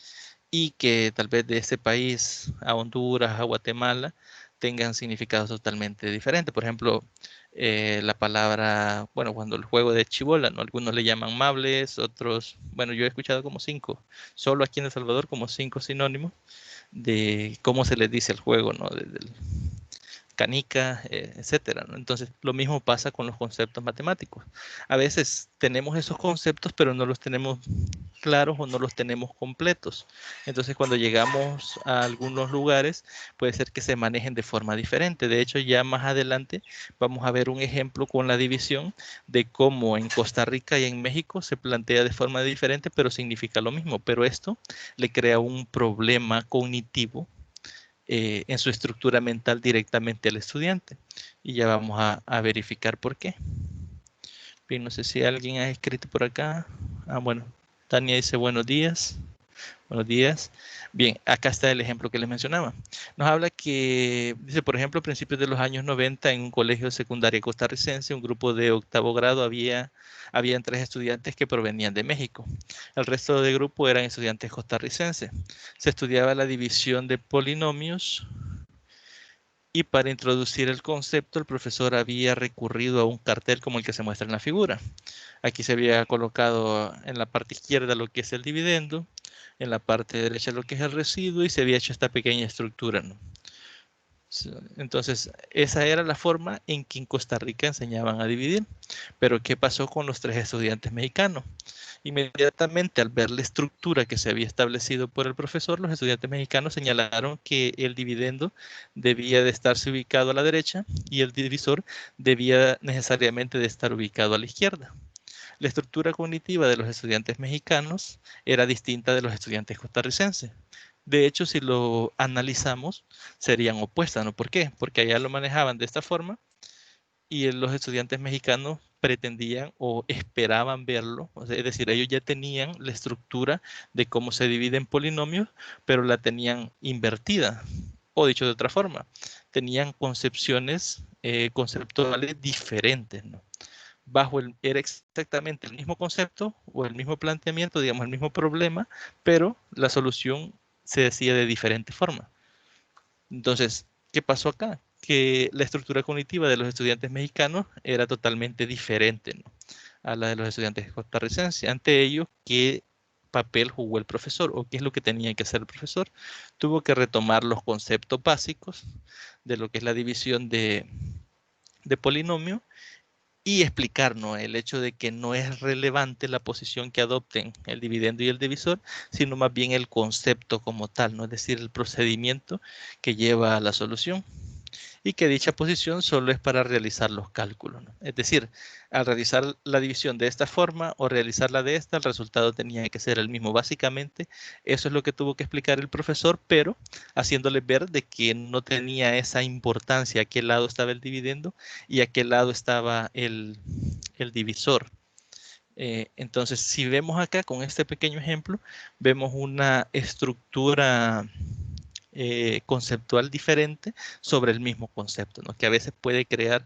y que tal vez de ese país a Honduras, a Guatemala, tengan significados totalmente diferentes. Por ejemplo, la palabra, bueno, cuando el juego de chibola, ¿no? Algunos le llaman mables, otros, bueno, yo he escuchado como 5, solo aquí en El Salvador como 5 sinónimos de cómo se les dice el juego, ¿no? Canica, etcétera, ¿no? Entonces, lo mismo pasa con los conceptos matemáticos. A veces tenemos esos conceptos, pero no los tenemos claros o no los tenemos completos. Entonces, cuando llegamos a algunos lugares, puede ser que se manejen de forma diferente. De hecho, ya más adelante vamos a ver un ejemplo con la división de cómo en Costa Rica y en México se plantea de forma diferente, pero significa lo mismo. Pero esto le crea un problema cognitivo en su estructura mental directamente al estudiante. Y ya vamos a verificar por qué. Bien, no sé si alguien ha escrito por acá. Bueno, Tania dice buenos días. Buenos días. Bien, acá está el ejemplo que les mencionaba. Nos habla que, dice, por ejemplo, a principios de los años 90, en un colegio secundario costarricense, un grupo de octavo grado, habían 3 estudiantes que provenían de México. El resto del grupo eran estudiantes costarricenses. Se estudiaba la división de polinomios y para introducir el concepto, el profesor había recurrido a un cartel como el que se muestra en la figura. Aquí se había colocado en la parte izquierda lo que es el dividendo, en la parte derecha lo que es el residuo y se había hecho esta pequeña estructura, ¿no? Entonces, esa era la forma en que en Costa Rica enseñaban a dividir. Pero, ¿qué pasó con los 3 estudiantes mexicanos? Inmediatamente, al ver la estructura que se había establecido por el profesor, los estudiantes mexicanos señalaron que el dividendo debía de estarse ubicado a la derecha y el divisor debía necesariamente de estar ubicado a la izquierda. La estructura cognitiva de los estudiantes mexicanos era distinta de los estudiantes costarricenses. De hecho, si lo analizamos, serían opuestas, ¿no? ¿Por qué? Porque allá lo manejaban de esta forma y los estudiantes mexicanos pretendían o esperaban verlo, o sea, es decir, ellos ya tenían la estructura de cómo se dividen polinomios, pero la tenían invertida, o dicho de otra forma, tenían concepciones conceptuales diferentes, ¿no? Era exactamente el mismo concepto o el mismo planteamiento, digamos, el mismo problema, pero la solución se hacía de diferente forma. Entonces, ¿qué pasó acá? Que la estructura cognitiva de los estudiantes mexicanos era totalmente diferente, ¿no?, a la de los estudiantes costarricenses. Ante ello, ¿qué papel jugó el profesor o qué es lo que tenía que hacer el profesor? Tuvo que retomar los conceptos básicos de lo que es la división de polinomio y explicarnos el hecho de que no es relevante la posición que adopten el dividendo y el divisor, sino más bien el concepto como tal, ¿no? Es decir, el procedimiento que lleva a la solución. Y que dicha posición solo es para realizar los cálculos, ¿no? Es decir, al realizar la división de esta forma o realizarla de esta, el resultado tenía que ser el mismo. Básicamente, eso es lo que tuvo que explicar el profesor, pero haciéndole ver de que no tenía esa importancia a qué lado estaba el dividendo y a qué lado estaba el divisor. Entonces, si vemos acá con este pequeño ejemplo, vemos una estructura conceptual diferente sobre el mismo concepto, ¿no?, que a veces puede crear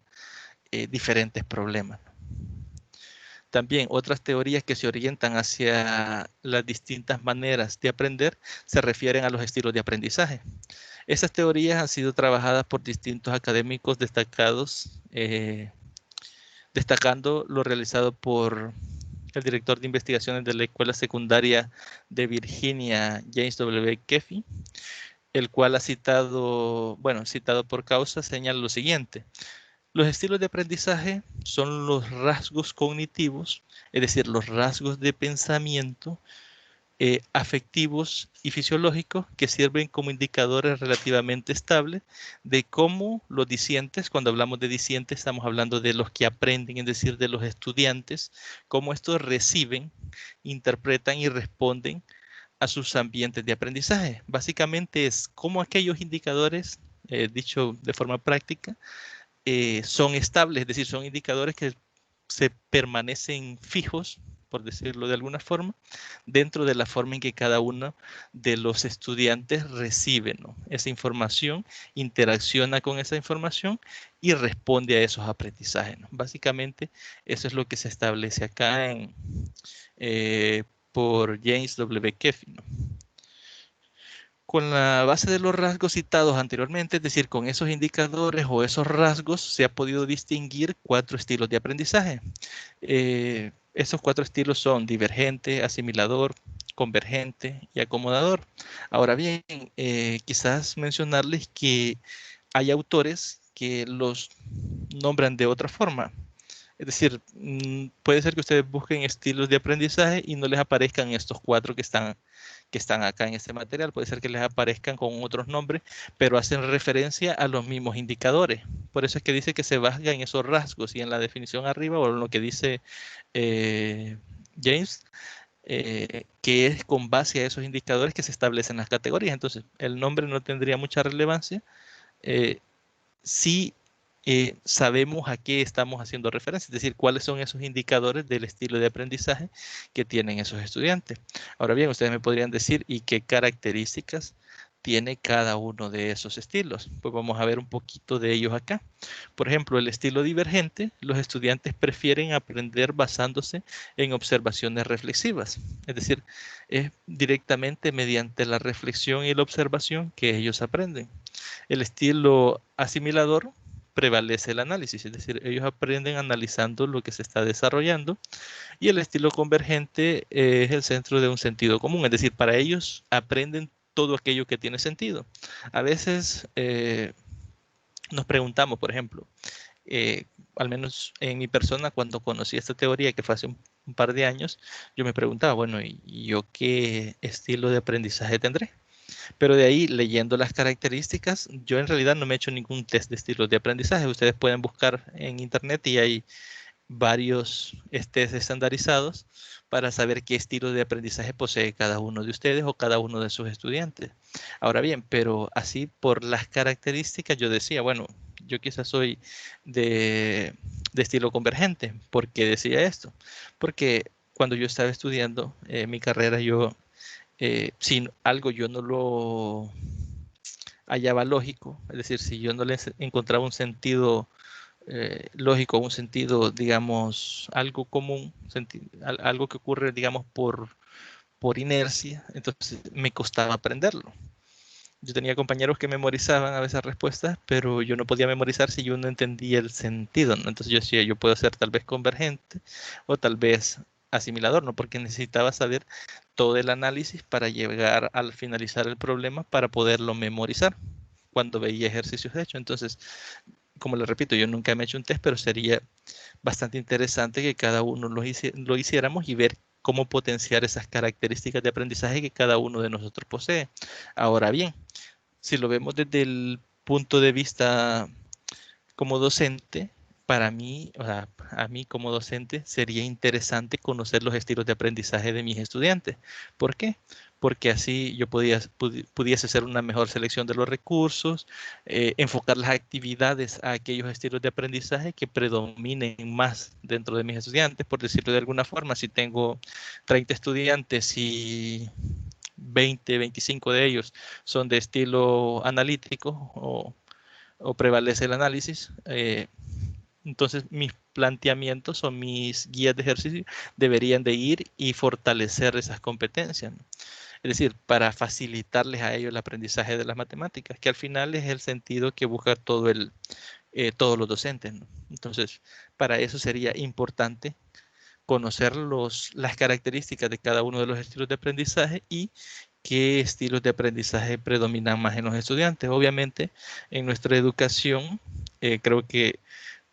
diferentes problemas. También otras teorías que se orientan hacia las distintas maneras de aprender se refieren a los estilos de aprendizaje. Estas teorías han sido trabajadas por distintos académicos destacados, destacando lo realizado por el director de investigaciones de la Escuela Secundaria de Virginia, James W. Keffey, el cual ha citado, bueno, citado por causa, señala lo siguiente: los estilos de aprendizaje son los rasgos cognitivos, es decir, los rasgos de pensamiento afectivos y fisiológicos que sirven como indicadores relativamente estables de cómo los discientes, cuando hablamos de discientes estamos hablando de los que aprenden, es decir, de los estudiantes, cómo estos reciben, interpretan y responden a sus ambientes de aprendizaje. Básicamente es cómo aquellos indicadores, dicho de forma práctica, son estables, es decir, son indicadores que se permanecen fijos, por decirlo de alguna forma, dentro de la forma en que cada uno de los estudiantes recibe, ¿no?, esa información, interacciona con esa información y responde a esos aprendizajes, ¿no? Básicamente, eso es lo que se establece acá por James W. Keffey, ¿no? Con la base de los rasgos citados anteriormente, es decir, con esos indicadores o esos rasgos, se ha podido distinguir 4 estilos de aprendizaje. Esos 4 estilos son divergente, asimilador, convergente y acomodador. Ahora bien, quizás mencionarles que hay autores que los nombran de otra forma. Es decir, puede ser que ustedes busquen estilos de aprendizaje y no les aparezcan estos 4 que están acá en este material. Puede ser que les aparezcan con otros nombres, pero hacen referencia a los mismos indicadores. Por eso es que dice que se basa en esos rasgos y en la definición arriba, o en lo que dice James, que es con base a esos indicadores que se establecen las categorías. Entonces, el nombre no tendría mucha relevancia si sabemos a qué estamos haciendo referencia, es decir, cuáles son esos indicadores del estilo de aprendizaje que tienen esos estudiantes. Ahora bien, ustedes me podrían decir, ¿y qué características tiene cada uno de esos estilos? Pues vamos a ver un poquito de ellos acá. Por ejemplo, el estilo divergente, los estudiantes prefieren aprender basándose en observaciones reflexivas, es decir, es directamente mediante la reflexión y la observación que ellos aprenden. El estilo asimilador prevalece el análisis, es decir, ellos aprenden analizando lo que se está desarrollando, y el estilo convergente es el centro de un sentido común, es decir, para ellos aprenden todo aquello que tiene sentido. A veces nos preguntamos, por ejemplo, al menos en mi persona, cuando conocí esta teoría, que fue hace un par de años, yo me preguntaba, bueno, ¿y yo qué estilo de aprendizaje tendré? Pero de ahí, leyendo las características, yo en realidad no me he hecho ningún test de estilos de aprendizaje. Ustedes pueden buscar en internet y hay varios test estandarizados para saber qué estilo de aprendizaje posee cada uno de ustedes o cada uno de sus estudiantes. Ahora bien, pero así por las características yo decía, bueno, yo quizás soy de estilo convergente. ¿Por qué decía esto? Porque cuando yo estaba estudiando mi carrera, si algo yo no lo hallaba lógico, es decir, si yo no le encontraba un sentido lógico, un sentido, digamos, algo común, algo que ocurre, digamos, por inercia, entonces me costaba aprenderlo. Yo tenía compañeros que memorizaban a veces respuestas, pero yo no podía memorizar si yo no entendía el sentido, ¿no? Entonces yo decía, yo puedo ser tal vez convergente o tal vez asimilador, ¿no? Porque necesitaba saber todo el análisis para llegar al finalizar el problema para poderlo memorizar cuando veía ejercicios de hecho. Entonces, como les repito, yo nunca me he hecho un test, pero sería bastante interesante que cada uno lo hiciéramos y ver cómo potenciar esas características de aprendizaje que cada uno de nosotros posee. Ahora bien, si lo vemos desde el punto de vista como docente, para mí, o sea, a mí como docente, sería interesante conocer los estilos de aprendizaje de mis estudiantes. ¿Por qué? Porque así yo pudiese hacer una mejor selección de los recursos, enfocar las actividades a aquellos estilos de aprendizaje que predominen más dentro de mis estudiantes. Por decirlo de alguna forma, si tengo 30 estudiantes y 20, 25 de ellos son de estilo analítico o prevalece el análisis, entonces mis planteamientos o mis guías de ejercicio deberían de ir y fortalecer esas competencias, ¿no? Es decir, para facilitarles a ellos el aprendizaje de las matemáticas, que al final es el sentido que busca todos los docentes, ¿no? Entonces, para eso sería importante conocer las características de cada uno de los estilos de aprendizaje y qué estilos de aprendizaje predominan más en los estudiantes. Obviamente, en nuestra educación, creo que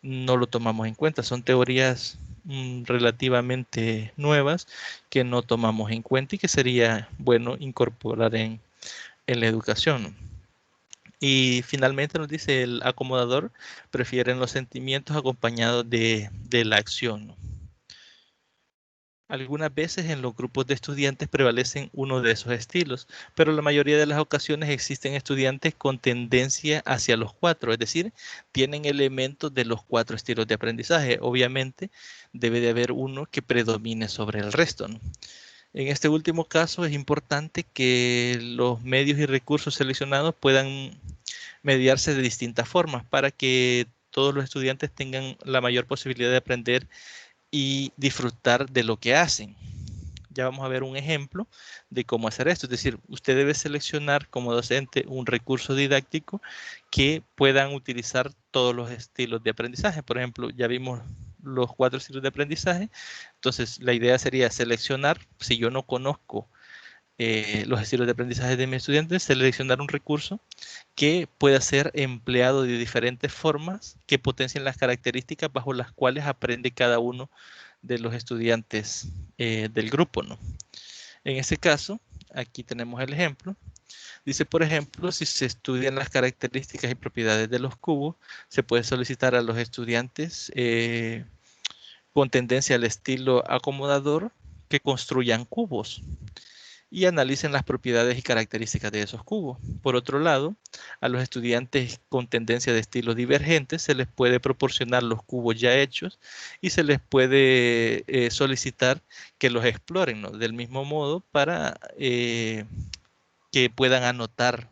no lo tomamos en cuenta. Son teorías relativamente nuevas que no tomamos en cuenta y que sería bueno incorporar en la educación. Y finalmente nos dice el acomodador, prefieren los sentimientos acompañados de la acción, ¿no? Algunas veces en los grupos de estudiantes prevalecen uno de esos estilos, pero la mayoría de las ocasiones existen estudiantes con tendencia hacia los cuatro, es decir, tienen elementos de los cuatro estilos de aprendizaje. Obviamente, debe de haber uno que predomine sobre el resto, ¿no? En este último caso es importante que los medios y recursos seleccionados puedan mediarse de distintas formas para que todos los estudiantes tengan la mayor posibilidad de aprender y disfrutar de lo que hacen. Ya vamos a ver un ejemplo de cómo hacer esto. Es decir, usted debe seleccionar como docente un recurso didáctico que puedan utilizar todos los estilos de aprendizaje. Por ejemplo, ya vimos los 4 estilos de aprendizaje. Entonces, la idea sería seleccionar, si yo no conozco los estilos de aprendizaje de mis estudiantes, seleccionar un recurso que pueda ser empleado de diferentes formas que potencien las características bajo las cuales aprende cada uno de los estudiantes del grupo, ¿no? En este caso, aquí tenemos el ejemplo. Dice, por ejemplo, si se estudian las características y propiedades de los cubos, se puede solicitar a los estudiantes con tendencia al estilo acomodador que construyan cubos y analicen las propiedades y características de esos cubos. Por otro lado, a los estudiantes con tendencia de estilo divergente se les puede proporcionar los cubos ya hechos y se les puede solicitar que los exploren, ¿no? Del mismo modo para que puedan anotar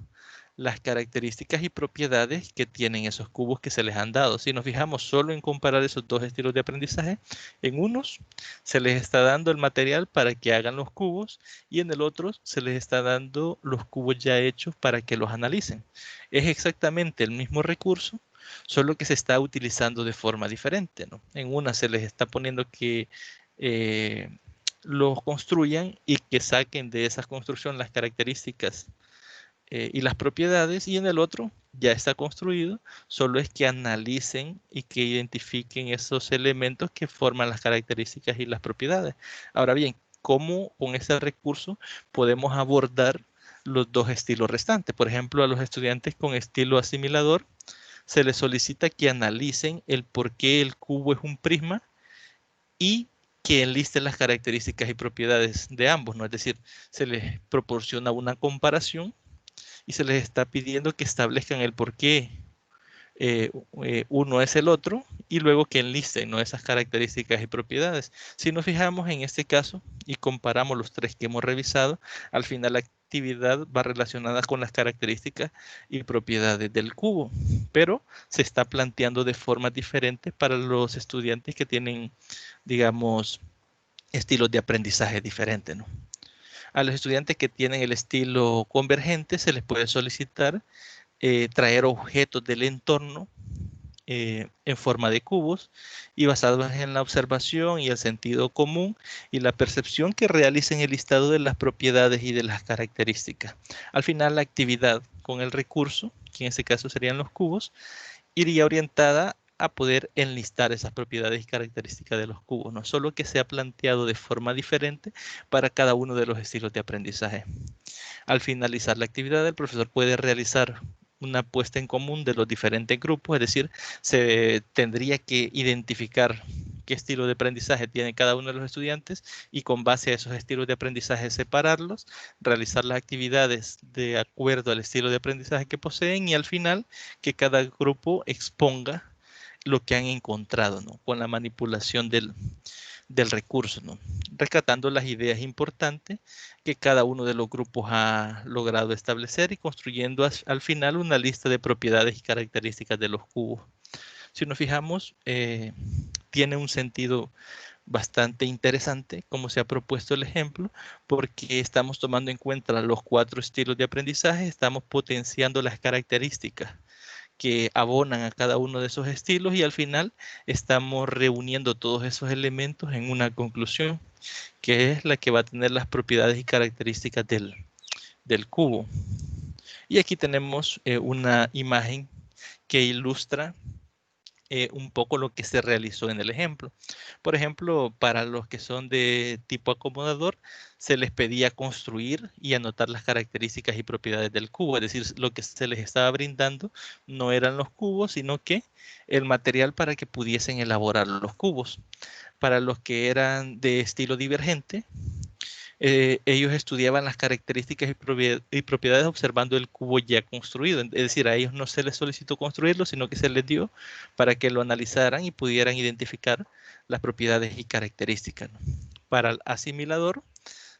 las características y propiedades que tienen esos cubos que se les han dado. Si nos fijamos solo en comparar esos dos estilos de aprendizaje, en unos se les está dando el material para que hagan los cubos y en el otro se les está dando los cubos ya hechos para que los analicen. Es exactamente el mismo recurso, solo que se está utilizando de forma diferente, ¿no? En una se les está poniendo que los construyan y que saquen de esa construcción las características y las propiedades, y en el otro ya está construido, solo es que analicen y que identifiquen esos elementos que forman las características y las propiedades. Ahora bien, ¿cómo con este recurso podemos abordar los dos estilos restantes? Por ejemplo, a los estudiantes con estilo asimilador se les solicita que analicen el por qué el cubo es un prisma y que enlisten las características y propiedades de ambos, ¿no? Es decir, se les proporciona una comparación y se les está pidiendo que establezcan el por qué uno es el otro y luego que enlisten, ¿no?, esas características y propiedades. Si nos fijamos en este caso y comparamos los tres que hemos revisado, al final la actividad va relacionada con las características y propiedades del cubo, pero se está planteando de forma diferente para los estudiantes que tienen, digamos, estilos de aprendizaje diferentes, ¿no? A los estudiantes que tienen el estilo convergente se les puede solicitar traer objetos del entorno en forma de cubos y basados en la observación y el sentido común y la percepción que realicen el listado de las propiedades y de las características. Al final, la actividad con el recurso, que en este caso serían los cubos, iría orientada a poder enlistar esas propiedades y características de los cubos, no solo que sea planteado de forma diferente para cada uno de los estilos de aprendizaje. Al finalizar la actividad, el profesor puede realizar una puesta en común de los diferentes grupos, es decir, se tendría que identificar qué estilo de aprendizaje tiene cada uno de los estudiantes y con base a esos estilos de aprendizaje separarlos, realizar las actividades de acuerdo al estilo de aprendizaje que poseen y al final que cada grupo exponga lo que han encontrado, ¿no?, con la manipulación del recurso, ¿no?, rescatando las ideas importantes que cada uno de los grupos ha logrado establecer y construyendo al final una lista de propiedades y características de los cubos. Si nos fijamos, tiene un sentido bastante interesante como se ha propuesto el ejemplo, porque estamos tomando en cuenta los 4 estilos de aprendizaje, estamos potenciando las características que abonan a cada uno de esos estilos y al final estamos reuniendo todos esos elementos en una conclusión que es la que va a tener las propiedades y características del cubo. Y aquí tenemos una imagen que ilustra un poco lo que se realizó en el ejemplo. Por ejemplo, para los que son de tipo acomodador, se les pedía construir y anotar las características y propiedades del cubo. Es decir, lo que se les estaba brindando no eran los cubos, sino que el material para que pudiesen elaborar los cubos. Para los que eran de estilo divergente, ellos estudiaban las características y propiedades observando el cubo ya construido. Es decir, a ellos no se les solicitó construirlo, sino que se les dio para que lo analizaran y pudieran identificar las propiedades y características, ¿no? Para el asimilador,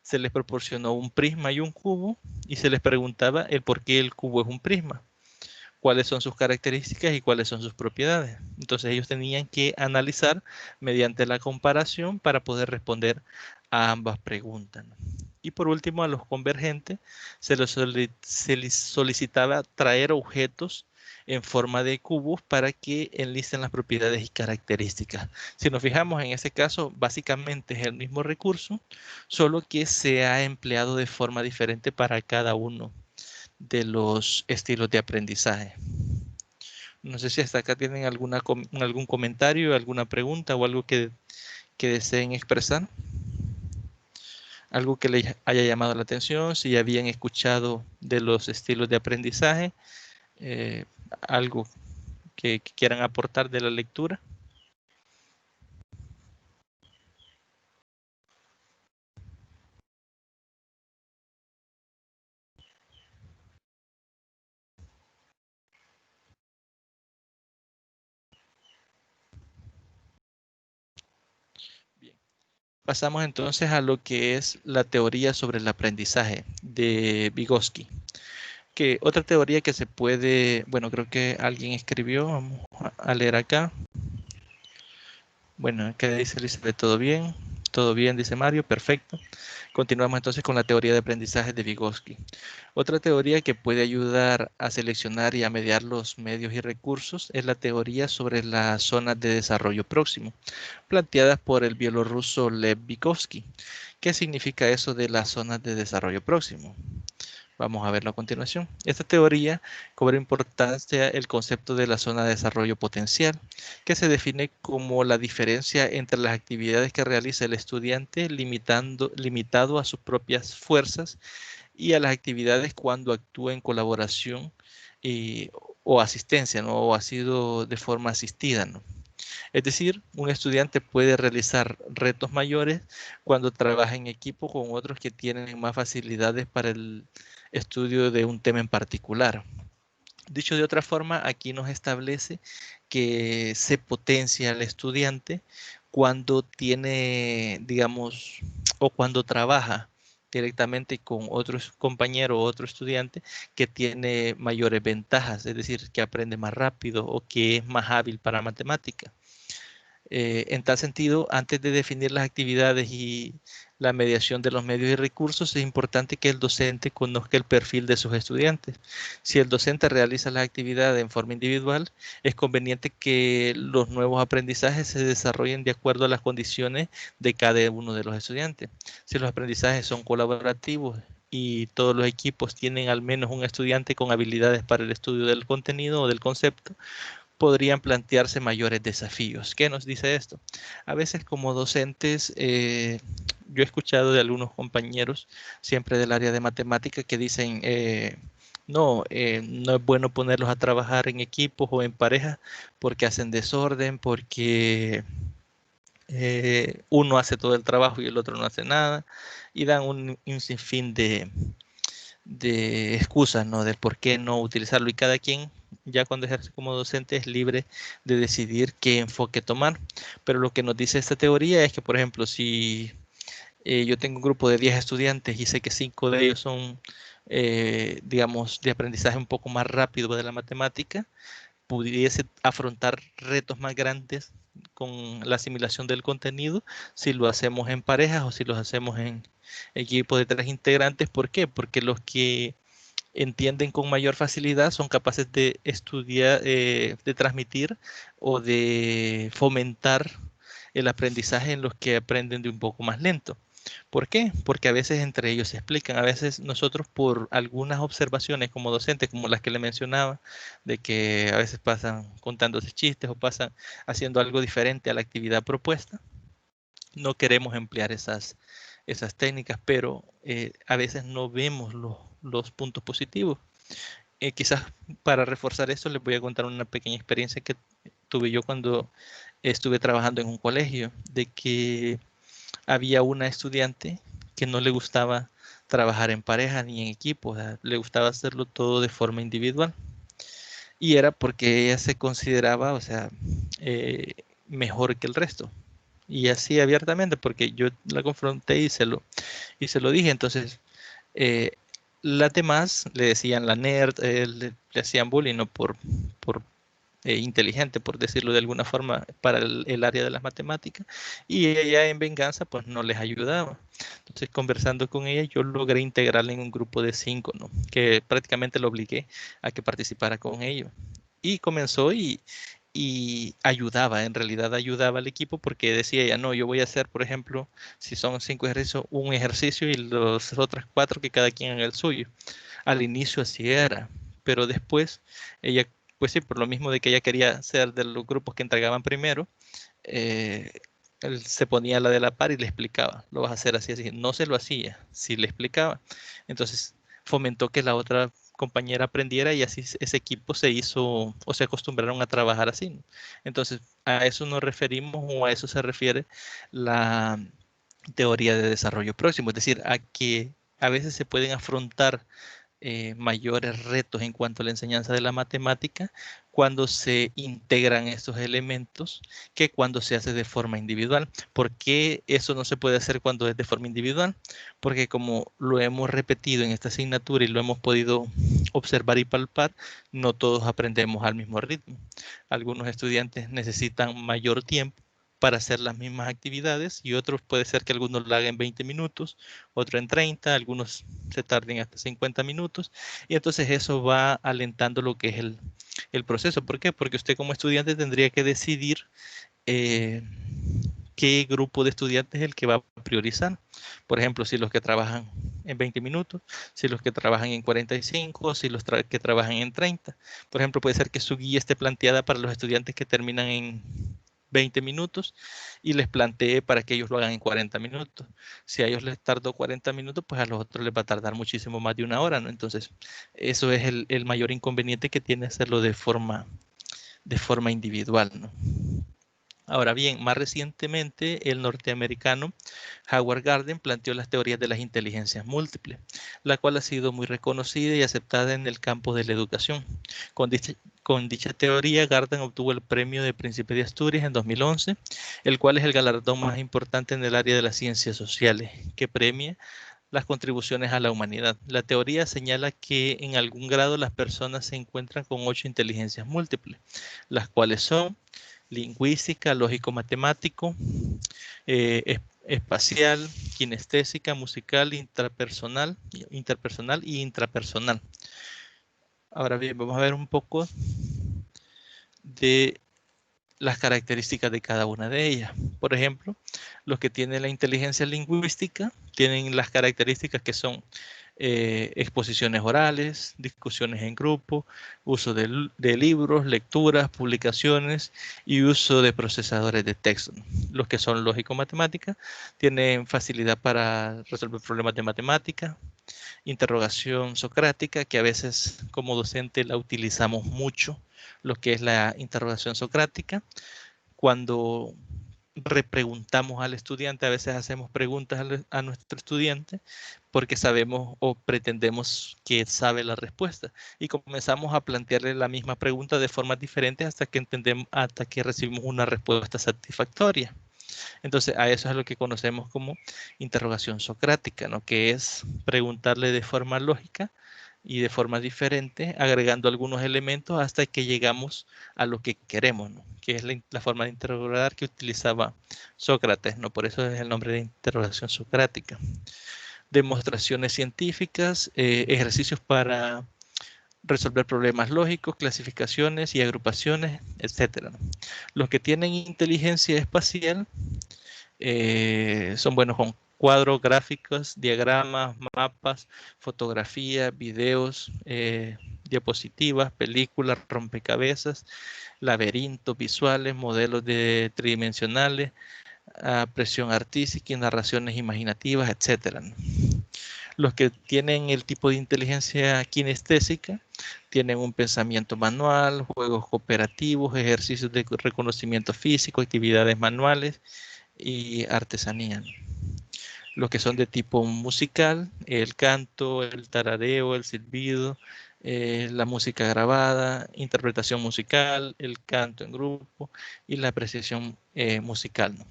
se les proporcionó un prisma y un cubo y se les preguntaba el por qué el cubo es un prisma, cuáles son sus características y cuáles son sus propiedades. Entonces ellos tenían que analizar mediante la comparación para poder responder a ambas preguntas, ¿no? Y por último, a los convergentes se les solicitaba traer objetos en forma de cubos para que enlisten las propiedades y características. Si nos fijamos en ese caso, básicamente es el mismo recurso, solo que se ha empleado de forma diferente para cada uno de los estilos de aprendizaje. No sé si hasta acá tienen algún comentario, alguna pregunta o algo que deseen expresar. Algo que les haya llamado la atención, si habían escuchado de los estilos de aprendizaje, algo que quieran aportar de la lectura. Bien. Pasamos entonces a lo que es la teoría sobre el aprendizaje de Vygotsky. Que otra teoría que se puede, bueno, creo que alguien escribió, vamos a leer acá. Bueno, ¿qué dice Elizabeth? ¿Todo bien? Todo bien, dice Mario, perfecto. Continuamos entonces con la teoría de aprendizaje de Vygotsky. Otra teoría que puede ayudar a seleccionar y a mediar los medios y recursos es la teoría sobre las zonas de desarrollo próximo, planteadas por el bielorruso Lev Vygotsky. ¿Qué significa eso de las zonas de desarrollo próximo? Vamos a verlo a continuación. Esta teoría cobra importancia el concepto de la zona de desarrollo potencial, que se define como la diferencia entre las actividades que realiza el estudiante limitado a sus propias fuerzas y a las actividades cuando actúa en colaboración o asistencia, ¿no? O ha sido de forma asistida, ¿no? Es decir, un estudiante puede realizar retos mayores cuando trabaja en equipo con otros que tienen más facilidades para el estudio de un tema en particular. Dicho de otra forma, aquí nos establece que se potencia al estudiante cuando tiene, digamos, o cuando trabaja directamente con otro compañero o otro estudiante que tiene mayores ventajas, es decir, que aprende más rápido o que es más hábil para matemática. En tal sentido, antes de definir las actividades y la mediación de los medios y recursos, es importante que el docente conozca el perfil de sus estudiantes. Si el docente realiza las actividades en forma individual, es conveniente que los nuevos aprendizajes se desarrollen de acuerdo a las condiciones de cada uno de los estudiantes. Si los aprendizajes son colaborativos y todos los equipos tienen al menos un estudiante con habilidades para el estudio del contenido o del concepto, podrían plantearse mayores desafíos. ¿Qué nos dice esto? A veces como docentes, yo he escuchado de algunos compañeros, siempre del área de matemática, que dicen, no es bueno ponerlos a trabajar en equipos o en parejas porque hacen desorden, porque uno hace todo el trabajo y el otro no hace nada, y dan un sinfín de excusas, ¿no? De por qué no utilizarlo, y cada quien ya cuando ejerce como docente es libre de decidir qué enfoque tomar. Pero lo que nos dice esta teoría es que, por ejemplo, si yo tengo un grupo de 10 estudiantes y sé que 5 de ellos son, digamos, de aprendizaje un poco más rápido de la matemática, pudiese afrontar retos más grandes con la asimilación del contenido si lo hacemos en parejas o si los hacemos en equipos de 3 integrantes. ¿Por qué? Porque los que entienden con mayor facilidad son capaces de estudiar, de transmitir o de fomentar el aprendizaje en los que aprenden de un poco más lento. ¿Por qué? Porque a veces entre ellos se explican, a veces nosotros por algunas observaciones como docentes, como las que le mencionaba, de que a veces pasan contándose chistes o pasan haciendo algo diferente a la actividad propuesta, no queremos emplear esas técnicas, pero a veces no vemos los puntos positivos. Quizás para reforzar esto les voy a contar una pequeña experiencia que tuve yo cuando estuve trabajando en un colegio, de que había una estudiante que no le gustaba trabajar en pareja ni en equipo, o sea, le gustaba hacerlo todo de forma individual. Y era porque ella se consideraba, o sea, mejor que el resto. Y así abiertamente, porque yo la confronté y se lo dije. Entonces, eh, las demás le decían la nerd, le hacían bullying, ¿no? Por inteligente, por decirlo de alguna forma, para el área de las matemáticas, y ella en venganza pues no les ayudaba. Entonces, conversando con ella, yo logré integrarla en un grupo de 5, ¿no? Que prácticamente lo obligué a que participara con ellos. Y comenzó y ayudaba, en realidad ayudaba al equipo, porque decía ella, no, yo voy a hacer, por ejemplo, si son 5 ejercicios, un ejercicio, y los otros 4 que cada quien haga el suyo. Al inicio así era, pero después ella, pues sí, por lo mismo de que ella quería ser de los grupos que entregaban primero, eh, él se ponía a la de la par y le explicaba, lo vas a hacer así, así. No se lo hacía, sí le explicaba. Entonces fomentó que la otra compañera aprendiera, y así ese equipo se hizo o se acostumbraron a trabajar así, ¿no? Entonces, a eso nos referimos, o a eso se refiere la teoría de desarrollo próximo, es decir, a que a veces se pueden afrontar mayores retos en cuanto a la enseñanza de la matemática cuando se integran estos elementos que cuando se hace de forma individual. ¿Por qué eso no se puede hacer cuando es de forma individual? Porque como lo hemos repetido en esta asignatura y lo hemos podido observar y palpar, no todos aprendemos al mismo ritmo. Algunos estudiantes necesitan mayor tiempo para hacer las mismas actividades, y otros puede ser que algunos lo hagan en 20 minutos, otro en 30, algunos se tarden hasta 50 minutos, y entonces eso va alentando lo que es el proceso. ¿Por qué? Porque usted como estudiante tendría que decidir eh, qué grupo de estudiantes es el que va a priorizar. Por ejemplo, si los que trabajan en 20 minutos, si los que trabajan en 45, si los que trabajan en 30. Por ejemplo, puede ser que su guía esté planteada para los estudiantes que terminan en 20 minutos y les plantee para que ellos lo hagan en 40 minutos. Si a ellos les tardó 40 minutos, pues a los otros les va a tardar muchísimo más de una hora, ¿no? Entonces, eso es el mayor inconveniente que tiene hacerlo de forma individual, ¿no? Ahora bien, más recientemente el norteamericano Howard Gardner planteó las teorías de las inteligencias múltiples, la cual ha sido muy reconocida y aceptada en el campo de la educación. Con dicha teoría, Gardner obtuvo el Premio de Príncipe de Asturias en 2011, el cual es el galardón más importante en el área de las ciencias sociales, que premia las contribuciones a la humanidad. La teoría señala que en algún grado las personas se encuentran con 8 inteligencias múltiples, las cuales son lingüística, lógico-matemático, espacial, kinestésica, musical, interpersonal y intrapersonal. Ahora bien, vamos a ver un poco de las características de cada una de ellas. Por ejemplo, los que tienen la inteligencia lingüística tienen las características que son exposiciones orales, discusiones en grupo, uso de libros, lecturas, publicaciones y uso de procesadores de texto. Los que son lógico-matemática tienen facilidad para resolver problemas de matemática, interrogación socrática, que a veces como docente la utilizamos mucho, lo que es la interrogación socrática. Cuando repreguntamos al estudiante, a veces hacemos preguntas a nuestro estudiante porque sabemos o pretendemos que sabe la respuesta y comenzamos a plantearle la misma pregunta de formas diferentes hasta que recibimos una respuesta satisfactoria. Entonces, a eso es lo que conocemos como interrogación socrática, ¿no? Que es preguntarle de forma lógica y de forma diferente, agregando algunos elementos hasta que llegamos a lo que queremos, ¿no? Que es la forma de interrogar que utilizaba Sócrates, ¿no? Por eso es el nombre de interrogación socrática. Demostraciones científicas, ejercicios para resolver problemas lógicos, clasificaciones y agrupaciones, etc. Los que tienen inteligencia espacial son buenos con cuadros, gráficos, diagramas, mapas, fotografías, videos, diapositivas, películas, rompecabezas, laberintos visuales, modelos tridimensionales, presión artística y narraciones imaginativas, etc. Los que tienen el tipo de inteligencia kinestésica tienen un pensamiento manual, juegos cooperativos, ejercicios de reconocimiento físico, actividades manuales y artesanía. Los que son de tipo musical, el canto, el tarareo, el silbido, la música grabada, interpretación musical, el canto en grupo y la apreciación musical, ¿no?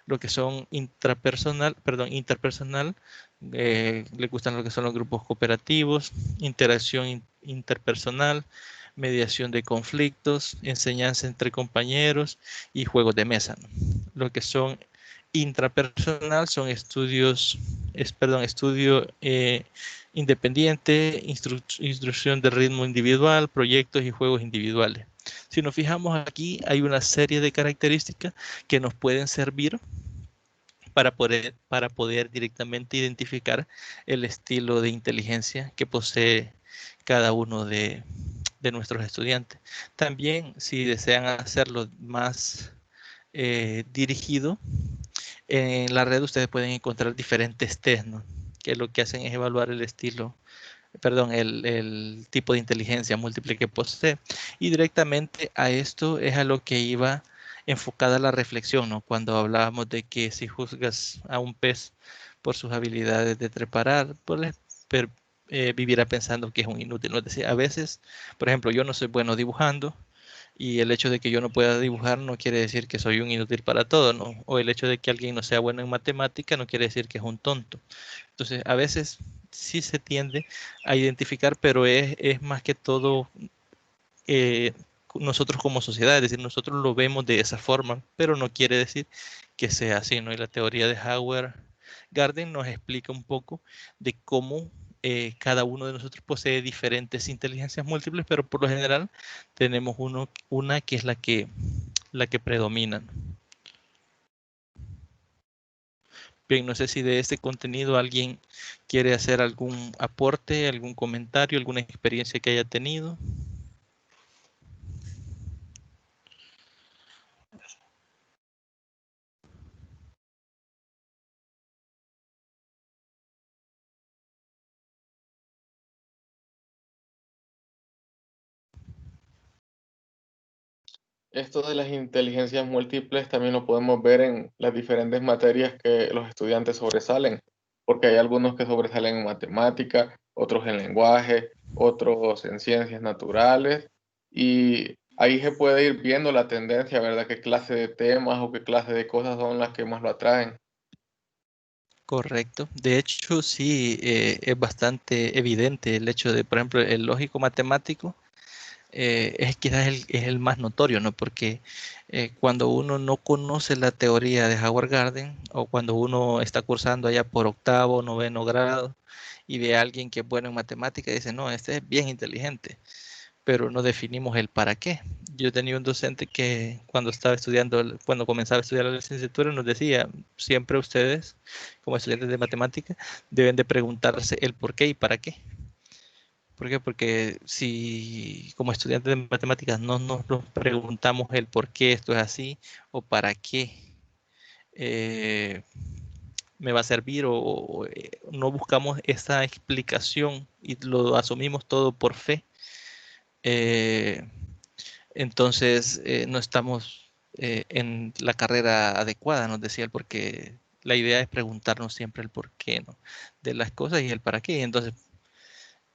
Lo que son interpersonal, le gustan lo que son los grupos cooperativos, interacción interpersonal, mediación de conflictos, enseñanza entre compañeros y juegos de mesa, ¿no? Lo que son intrapersonal son estudio independiente, instrucción de ritmo individual, proyectos y juegos individuales. Si nos fijamos aquí, hay una serie de características que nos pueden servir para poder directamente identificar el estilo de inteligencia que posee cada uno de nuestros estudiantes. También, si desean hacerlo más dirigido, en la red ustedes pueden encontrar diferentes test, ¿no? Que lo que hacen es evaluar el tipo de inteligencia múltiple que posee. Y directamente a esto es a lo que iba enfocada la reflexión, ¿no? Cuando hablábamos de que si juzgas a un pez por sus habilidades de trepar, pues vivirá pensando que es un inútil, ¿no? Es decir, a veces, por ejemplo, yo no soy bueno dibujando, y el hecho de que yo no pueda dibujar no quiere decir que soy un inútil para todo, ¿no? O el hecho de que alguien no sea bueno en matemática no quiere decir que es un tonto. Entonces, a veces sí se tiende a identificar, pero es más que todo nosotros como sociedad, es decir, nosotros lo vemos de esa forma, pero no quiere decir que sea así, ¿no? Y la teoría de Howard Gardner nos explica un poco de cómo cada uno de nosotros posee diferentes inteligencias múltiples, pero por lo general tenemos una que es la que predomina. Bien, no sé si de este contenido alguien quiere hacer algún aporte, algún comentario, alguna experiencia que haya tenido. Esto de las inteligencias múltiples también lo podemos ver en las diferentes materias que los estudiantes sobresalen, porque hay algunos que sobresalen en matemática, otros en lenguaje, otros en ciencias naturales, y ahí se puede ir viendo la tendencia, ¿verdad? ¿Qué clase de temas o qué clase de cosas son las que más lo atraen? Correcto. De hecho, sí, es bastante evidente el hecho de, por ejemplo, el lógico matemático es quizás es el más notorio, ¿no? Porque cuando uno no conoce la teoría de Howard Garden o cuando uno está cursando allá por octavo, noveno grado y ve a alguien que es bueno en matemática y dice, no, este es bien inteligente, pero no definimos el para qué. Yo tenía un docente que cuando estaba estudiando, cuando comenzaba a estudiar la licenciatura, nos decía, siempre ustedes, como estudiantes de matemática, deben de preguntarse el por qué y para qué. ¿Por qué? Porque si como estudiantes de matemáticas no nos preguntamos el por qué esto es así o para qué eh, me va a servir o no buscamos esa explicación y lo asumimos todo por fe, eh, entonces no estamos en la carrera adecuada, nos decía él, porque la idea es preguntarnos siempre el por qué, ¿no? De las cosas y el para qué. Entonces,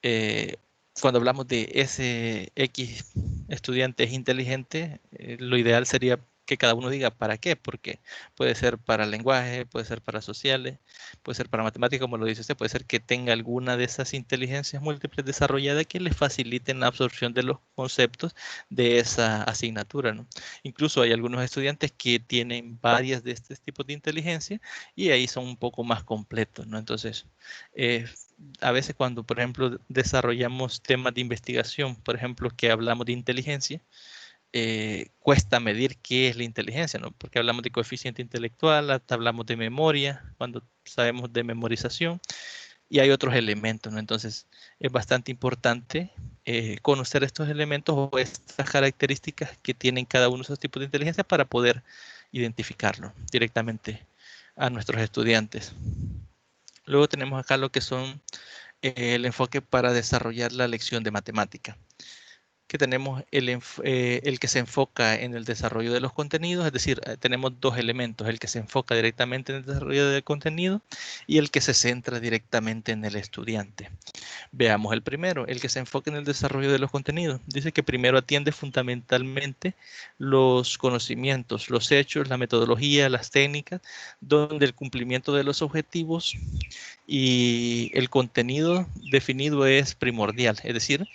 eh, cuando hablamos de ese X estudiante es inteligente, lo ideal sería que cada uno diga para qué, porque puede ser para lenguaje, puede ser para sociales, puede ser para matemáticas, como lo dice usted, puede ser que tenga alguna de esas inteligencias múltiples desarrolladas que le faciliten la absorción de los conceptos de esa asignatura, ¿no? Incluso hay algunos estudiantes que tienen varias de estos tipos de inteligencia y ahí son un poco más completos, ¿no? Entonces, eh, a veces cuando, por ejemplo, desarrollamos temas de investigación, por ejemplo, que hablamos de inteligencia, cuesta medir qué es la inteligencia, ¿no? Porque hablamos de coeficiente intelectual, hasta hablamos de memoria, cuando sabemos de memorización, y hay otros elementos, ¿no? Entonces, es bastante importante conocer estos elementos o estas características que tienen cada uno de esos tipos de inteligencia para poder identificarlo directamente a nuestros estudiantes. Luego tenemos acá lo que son el enfoque para desarrollar la lección de matemática. Que tenemos el que se enfoca en el desarrollo de los contenidos, es decir, tenemos dos elementos, el que se enfoca directamente en el desarrollo del contenido y el que se centra directamente en el estudiante. Veamos el primero, el que se enfoca en el desarrollo de los contenidos. Dice que primero atiende fundamentalmente los conocimientos, los hechos, la metodología, las técnicas, donde el cumplimiento de los objetivos y el contenido definido es primordial, es decir,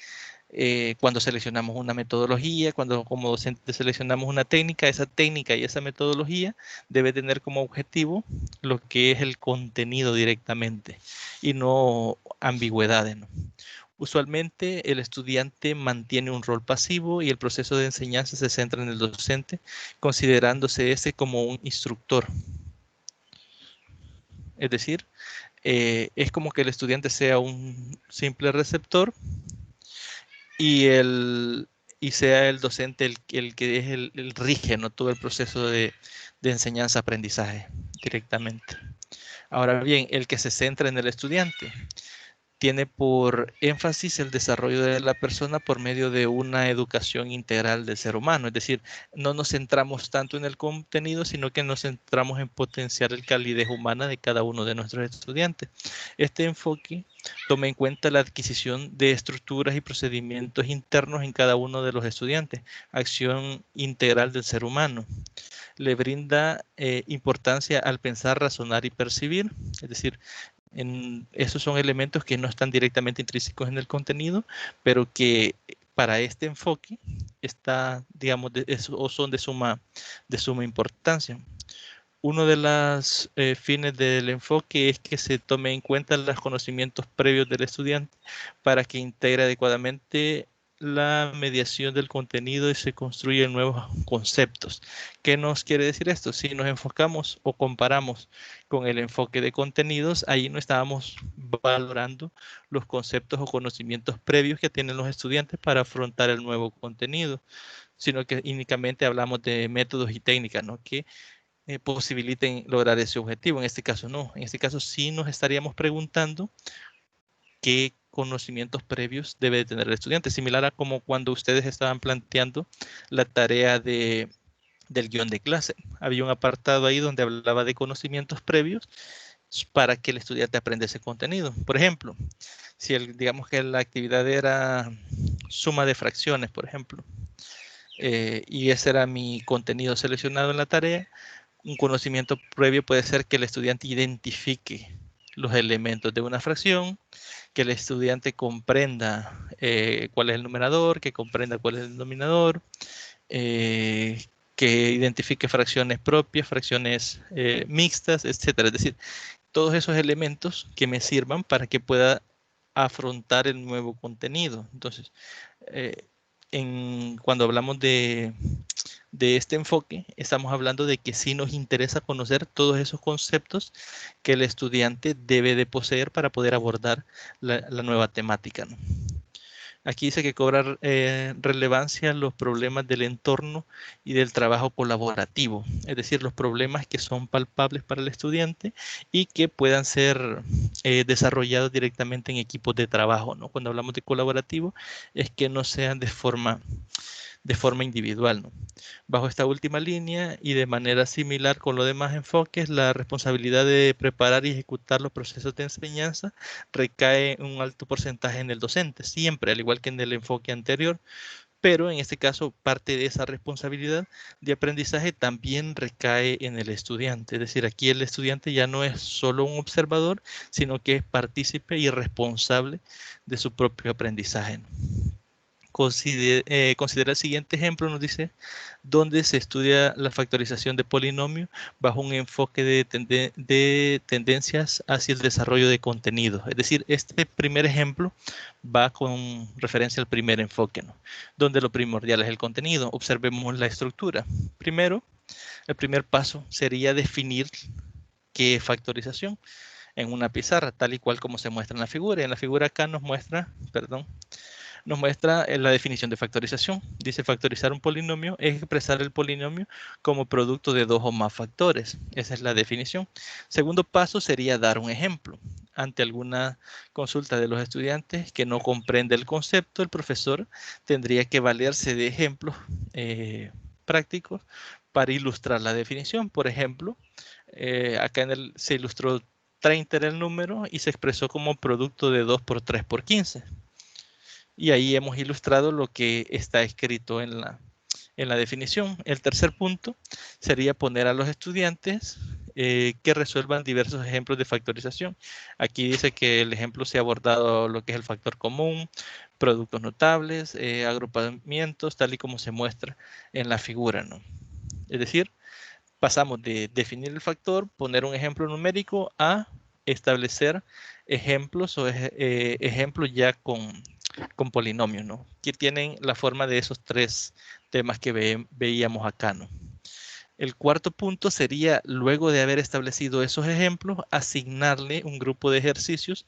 cuando seleccionamos una metodología, cuando como docente seleccionamos una técnica, esa técnica y esa metodología debe tener como objetivo lo que es el contenido directamente y no ambigüedades, ¿no? Usualmente el estudiante mantiene un rol pasivo y el proceso de enseñanza se centra en el docente, considerándose ese como un instructor. Es decir, es como que el estudiante sea un simple receptor y y sea el docente el que es el rige, ¿no? Todo el proceso de enseñanza-aprendizaje directamente. Ahora bien, el que se centra en el estudiante tiene por énfasis el desarrollo de la persona por medio de una educación integral del ser humano. Es decir, no nos centramos tanto en el contenido, sino que nos centramos en potenciar la calidez humana de cada uno de nuestros estudiantes. Este enfoque toma en cuenta la adquisición de estructuras y procedimientos internos en cada uno de los estudiantes, acción integral del ser humano. Le brinda importancia al pensar, razonar y percibir, es decir, esos son elementos que no están directamente intrínsecos en el contenido, pero que para este enfoque está, digamos, o son de suma importancia. Uno de los fines del enfoque es que se tome en cuenta los conocimientos previos del estudiante para que integre adecuadamente la mediación del contenido y se construyen nuevos conceptos. ¿Qué nos quiere decir esto? Si nos enfocamos o comparamos con el enfoque de contenidos, ahí no estábamos valorando los conceptos o conocimientos previos que tienen los estudiantes para afrontar el nuevo contenido, sino que únicamente hablamos de métodos y técnicas, ¿no? Que posibiliten lograr ese objetivo. En este caso no. En este caso sí nos estaríamos preguntando qué conocimientos previos debe de tener el estudiante, similar a como cuando ustedes estaban planteando la tarea del guión de clase. Había un apartado ahí donde hablaba de conocimientos previos para que el estudiante aprenda ese contenido. Por ejemplo, si digamos que la actividad era suma de fracciones, por ejemplo, y ese era mi contenido seleccionado en la tarea, un conocimiento previo puede ser que el estudiante identifique los elementos de una fracción, que el estudiante comprenda cuál es el numerador, que comprenda cuál es el denominador, que identifique fracciones propias, fracciones mixtas, etcétera. Es decir, todos esos elementos que me sirvan para que pueda afrontar el nuevo contenido. Entonces, cuando hablamos de este enfoque, estamos hablando de que sí nos interesa conocer todos esos conceptos que el estudiante debe de poseer para poder abordar la nueva temática, ¿no? Aquí dice que cobrar relevancia los problemas del entorno y del trabajo colaborativo, es decir, los problemas que son palpables para el estudiante y que puedan ser desarrollados directamente en equipos de trabajo, ¿no? Cuando hablamos de colaborativo, es que no sean de forma individual, ¿no? Bajo esta última línea y de manera similar con los demás enfoques, la responsabilidad de preparar y ejecutar los procesos de enseñanza recae en un alto porcentaje en el docente, siempre, al igual que en el enfoque anterior, pero en este caso parte de esa responsabilidad de aprendizaje también recae en el estudiante, es decir, aquí el estudiante ya no es solo un observador, sino que es partícipe y responsable de su propio aprendizaje, ¿no? Considera el siguiente ejemplo, nos dice, donde se estudia la factorización de polinomios bajo un enfoque de tendencias hacia el desarrollo de contenido. Es decir, este primer ejemplo va con referencia al primer enfoque, ¿no? Donde lo primordial es el contenido. Observemos la estructura. Primero, el primer paso sería definir qué es factorización en una pizarra, tal y cual como se muestra en la figura. En la figura acá nos muestra la definición de factorización. Dice, factorizar un polinomio es expresar el polinomio como producto de dos o más factores. Esa es la definición. Segundo paso sería dar un ejemplo. Ante alguna consulta de los estudiantes que no comprende el concepto, el profesor tendría que valerse de ejemplos prácticos para ilustrar la definición. Por ejemplo, acá se ilustró 30 era el número y se expresó como producto de 2 por 3 por 15. Y ahí hemos ilustrado lo que está escrito en la definición. El tercer punto sería poner a los estudiantes que resuelvan diversos ejemplos de factorización. Aquí dice que el ejemplo se ha abordado lo que es el factor común, productos notables, agrupamientos, tal y como se muestra en la figura, ¿no? Es decir, pasamos de definir el factor, poner un ejemplo numérico, a establecer ejemplos o ejemplos ya con polinomios, ¿no? Que tienen la forma de esos tres temas que veíamos acá, ¿no? El cuarto punto sería, luego de haber establecido esos ejemplos, asignarle un grupo de ejercicios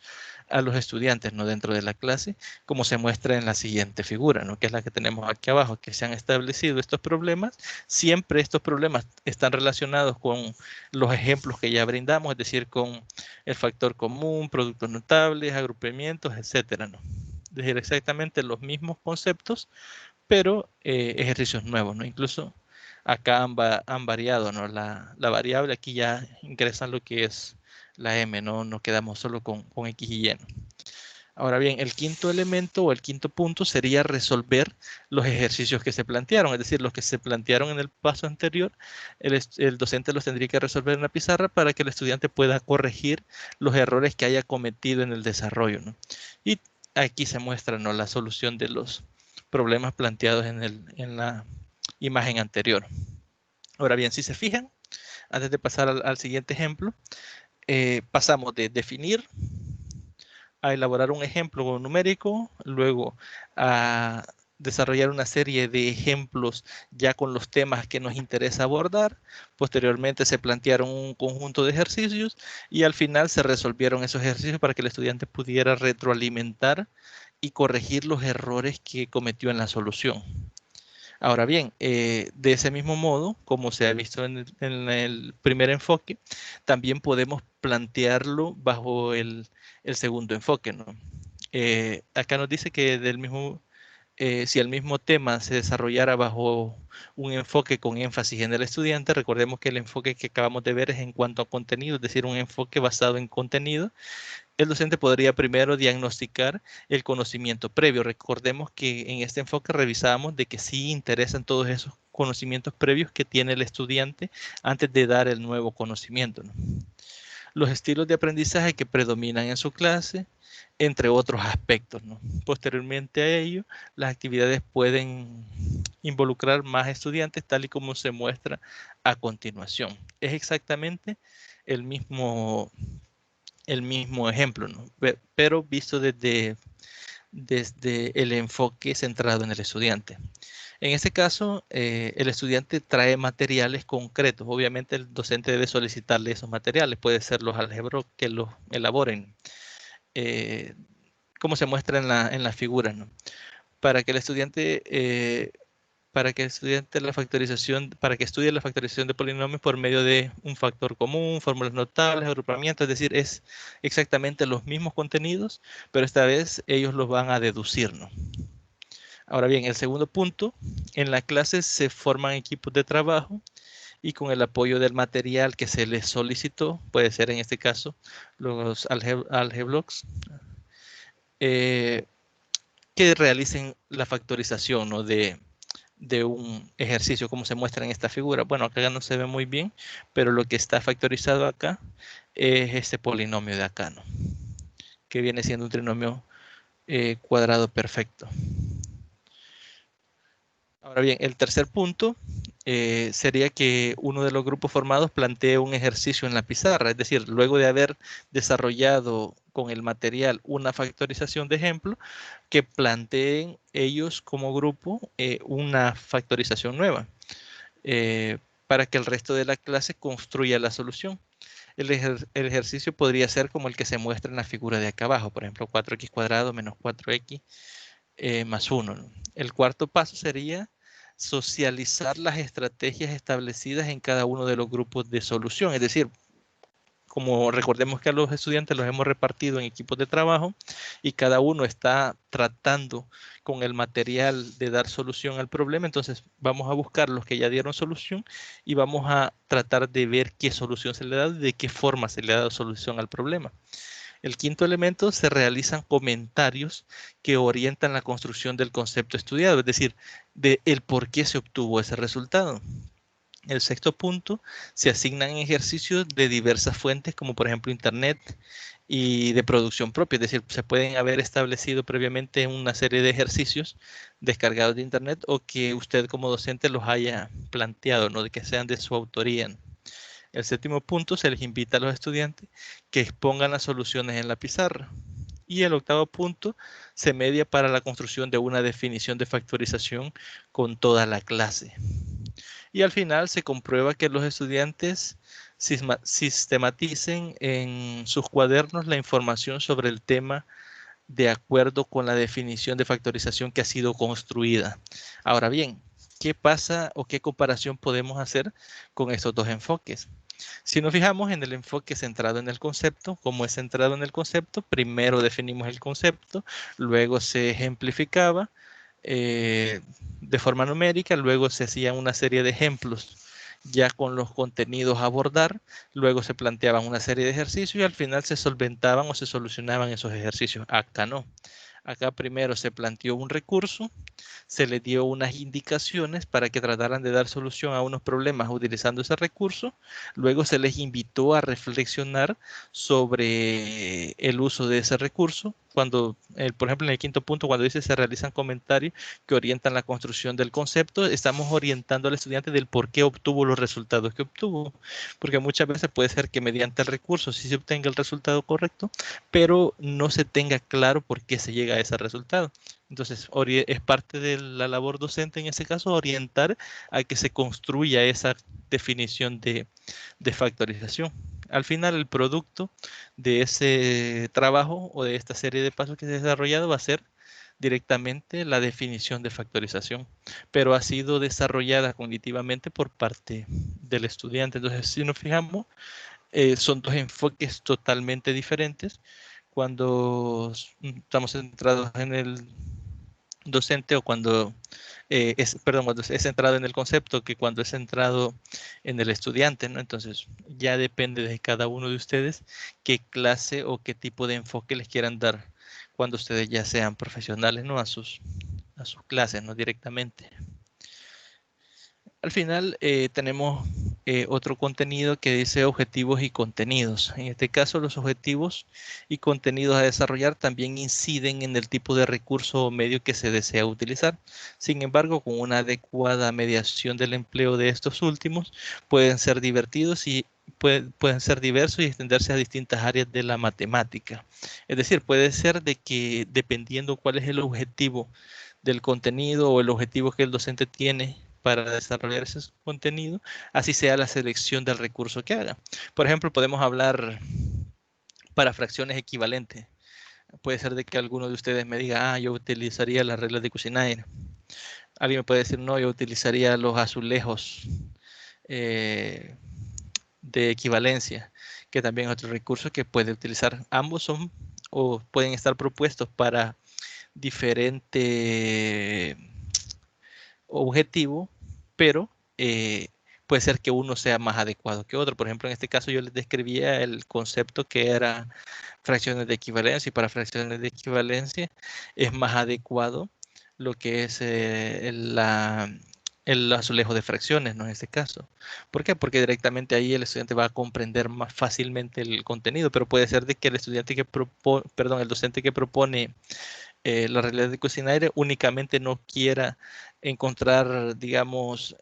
a los estudiantes, ¿no? Dentro de la clase, como se muestra en la siguiente figura, ¿no? Que es la que tenemos aquí abajo, que se han establecido estos problemas. Siempre estos problemas están relacionados con los ejemplos que ya brindamos, es decir, con el factor común, productos notables, agrupamientos, etcétera, ¿no? Es decir, exactamente los mismos conceptos, pero ejercicios nuevos, ¿no? Incluso acá han variado, ¿no? La variable, aquí ya ingresan lo que es la m, ¿no? No quedamos solo con x y y, ¿no? Ahora bien, el quinto elemento o el quinto punto sería resolver los ejercicios que se plantearon, es decir, los que se plantearon en el paso anterior, el docente los tendría que resolver en la pizarra para que el estudiante pueda corregir los errores que haya cometido en el desarrollo, ¿no? Y aquí se muestra, ¿no? La solución de los problemas planteados en la imagen anterior. Ahora bien, si se fijan, antes de pasar al siguiente ejemplo, pasamos de definir a elaborar un ejemplo numérico, luego a desarrollar una serie de ejemplos ya con los temas que nos interesa abordar. Posteriormente se plantearon un conjunto de ejercicios y al final se resolvieron esos ejercicios para que el estudiante pudiera retroalimentar y corregir los errores que cometió en la solución. Ahora bien, de ese mismo modo, como se ha visto en el primer enfoque, también podemos plantearlo bajo el segundo enfoque, ¿no? Acá nos dice que si el mismo tema se desarrollara bajo un enfoque con énfasis en el estudiante, recordemos que el enfoque que acabamos de ver es en cuanto a contenido, es decir, un enfoque basado en contenido. El docente podría primero diagnosticar el conocimiento previo. Recordemos que en este enfoque revisábamos de que sí interesan todos esos conocimientos previos que tiene el estudiante antes de dar el nuevo conocimiento, ¿no? Los estilos de aprendizaje que predominan en su clase, entre otros aspectos, ¿no? Posteriormente a ello, las actividades pueden involucrar más estudiantes, tal y como se muestra a continuación. Es exactamente el mismo ejemplo, ¿no? Pero visto desde el enfoque centrado en el estudiante. En este caso, el estudiante trae materiales concretos. Obviamente el docente debe solicitarle esos materiales. Puede ser los álgebros que los elaboren, como se muestra en la figura, ¿no? Para que el estudiante para que estudie la factorización de polinomios por medio de un factor común, fórmulas notables, agrupamientos, es decir, es exactamente los mismos contenidos, pero esta vez ellos los van a deducir, ¿no? Ahora bien, el segundo punto, en la clase se forman equipos de trabajo y con el apoyo del material que se les solicitó, puede ser en este caso los algeblocks, que realicen la factorización, ¿no?, de un ejercicio como se muestra en esta figura. Bueno, acá no se ve muy bien, pero lo que está factorizado acá es este polinomio de acá, ¿no?, que viene siendo un trinomio cuadrado perfecto. Ahora bien, el tercer punto sería que uno de los grupos formados plantee un ejercicio en la pizarra, es decir, luego de haber desarrollado con el material una factorización de ejemplo, que planteen ellos como grupo una factorización nueva para que el resto de la clase construya la solución. El ejercicio podría ser como el que se muestra en la figura de acá abajo, por ejemplo, 4x cuadrado menos 4x más 1, ¿no? El cuarto paso sería socializar las estrategias establecidas en cada uno de los grupos de solución. Es decir, como recordemos que a los estudiantes los hemos repartido en equipos de trabajo y cada uno está tratando con el material de dar solución al problema, entonces vamos a buscar los que ya dieron solución y vamos a tratar de ver qué solución se le ha dado y de qué forma se le ha dado solución al problema. El quinto elemento, se realizan comentarios que orientan la construcción del concepto estudiado, es decir, de el por qué se obtuvo ese resultado. El sexto punto, se asignan ejercicios de diversas fuentes, como por ejemplo Internet y de producción propia, es decir, se pueden haber establecido previamente una serie de ejercicios descargados de Internet o que usted como docente los haya planteado, ¿no?, de que sean de su autoría. El séptimo punto, se les invita a los estudiantes que expongan las soluciones en la pizarra. Y el octavo punto, se media para la construcción de una definición de factorización con toda la clase. Y al final se comprueba que los estudiantes sistematicen en sus cuadernos la información sobre el tema de acuerdo con la definición de factorización que ha sido construida. Ahora bien, ¿qué pasa o qué comparación podemos hacer con estos dos enfoques? Si nos fijamos en el enfoque centrado en el concepto, como es centrado en el concepto, primero definimos el concepto, luego se ejemplificaba de forma numérica, luego se hacían una serie de ejemplos ya con los contenidos a abordar, luego se planteaban una serie de ejercicios y al final se solventaban o se solucionaban esos ejercicios. Acá no. Acá primero se planteó un recurso, se les dio unas indicaciones para que trataran de dar solución a unos problemas utilizando ese recurso, luego se les invitó a reflexionar sobre el uso de ese recurso, cuando, por ejemplo, en el quinto punto, cuando dice se realizan comentarios que orientan la construcción del concepto, estamos orientando al estudiante del por qué obtuvo los resultados que obtuvo, porque muchas veces puede ser que mediante el recurso sí se obtenga el resultado correcto, pero no se tenga claro por qué se llega a ese resultado. Entonces, es parte de la labor docente en ese caso orientar a que se construya esa definición de factorización. Al final, el producto de ese trabajo o de esta serie de pasos que se ha desarrollado va a ser directamente la definición de factorización, pero ha sido desarrollada cognitivamente por parte del estudiante. Entonces, si nos fijamos, son dos enfoques totalmente diferentes. Cuando estamos centrados en el docente o cuando cuando es centrado en el concepto que cuando es centrado en el estudiante, ¿no? Entonces ya depende de cada uno de ustedes qué clase o qué tipo de enfoque les quieran dar cuando ustedes ya sean profesionales, ¿no? A sus clases, ¿no? Directamente. Al final tenemos otro contenido que dice objetivos y contenidos. En este caso, los objetivos y contenidos a desarrollar también inciden en el tipo de recurso o medio que se desea utilizar. Sin embargo, con una adecuada mediación del empleo de estos últimos, pueden ser divertidos y pueden ser diversos y extenderse a distintas áreas de la matemática. Es decir, puede ser de que dependiendo cuál es el objetivo del contenido o el objetivo que el docente tiene para desarrollar ese contenido, así sea la selección del recurso que haga. Por ejemplo, podemos hablar para fracciones equivalentes. Puede ser de que alguno de ustedes me diga, yo utilizaría las reglas de Kuznair. Alguien me puede decir, no, yo utilizaría los azulejos de equivalencia, que también es otro recurso que puede utilizar. Ambos son o pueden estar propuestos para diferente objetivo, pero puede ser que uno sea más adecuado que otro. Por ejemplo, en este caso yo les describía el concepto que era fracciones de equivalencia, y para fracciones de equivalencia es más adecuado lo que es el azulejo de fracciones, ¿no? En este caso. ¿Por qué? Porque directamente ahí el estudiante va a comprender más fácilmente el contenido, pero puede ser de que el estudiante que propone, perdón, el docente que propone la realidad de Kuznair únicamente no quiera encontrar, digamos,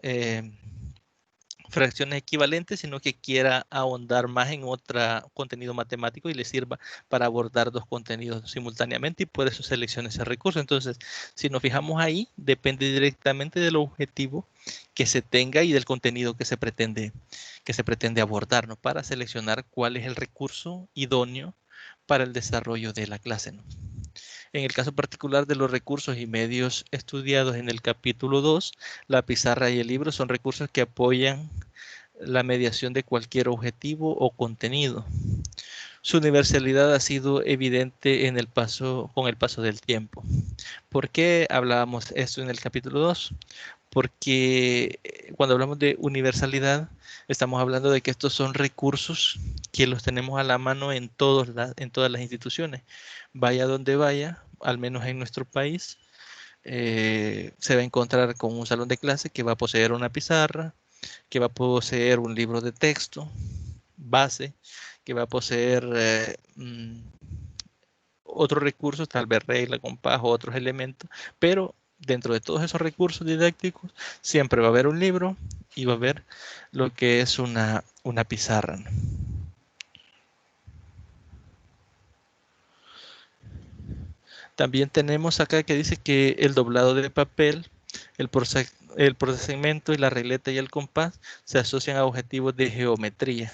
fracciones equivalentes, sino que quiera ahondar más en otro contenido matemático y le sirva para abordar dos contenidos simultáneamente y por eso selecciona ese recurso. Entonces, si nos fijamos ahí, depende directamente del objetivo que se tenga y del contenido que se pretende abordar, ¿no? Para seleccionar cuál es el recurso idóneo para el desarrollo de la clase, ¿no? En el caso particular de los recursos y medios estudiados en el capítulo 2, la pizarra y el libro son recursos que apoyan la mediación de cualquier objetivo o contenido. Su universalidad ha sido evidente con el paso del tiempo. ¿Por qué hablábamos esto en el capítulo 2? Porque cuando hablamos de universalidad, estamos hablando de que estos son recursos que los tenemos a la mano en todas las instituciones. Vaya donde vaya, al menos en nuestro país, se va a encontrar con un salón de clase que va a poseer una pizarra, que va a poseer un libro de texto base, que va a poseer otros recursos, tal vez regla, compás o otros elementos, pero dentro de todos esos recursos didácticos siempre va a haber un libro y va a haber lo que es una pizarra, ¿no? También tenemos acá que dice que el doblado de papel, el procesamiento y la regleta y el compás se asocian a objetivos de geometría.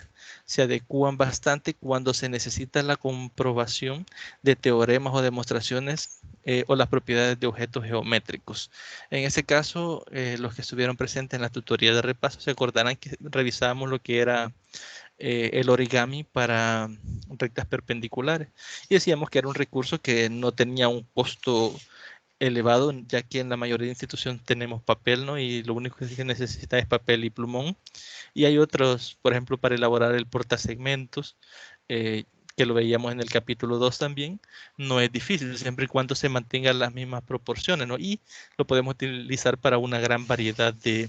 Se adecúan bastante cuando se necesita la comprobación de teoremas o demostraciones o las propiedades de objetos geométricos. En ese caso, los que estuvieron presentes en la tutoría de repaso se acordarán que revisábamos lo que era el origami para rectas perpendiculares y decíamos que era un recurso que no tenía un costo elevado, ya que en la mayoría de instituciones tenemos papel, ¿no? Y lo único que se necesita es papel y plumón. Y hay otros, por ejemplo, para elaborar el portasegmentos, que lo veíamos en el capítulo 2 también, no es difícil, siempre y cuando se mantengan las mismas proporciones, ¿no? Y lo podemos utilizar para una gran variedad de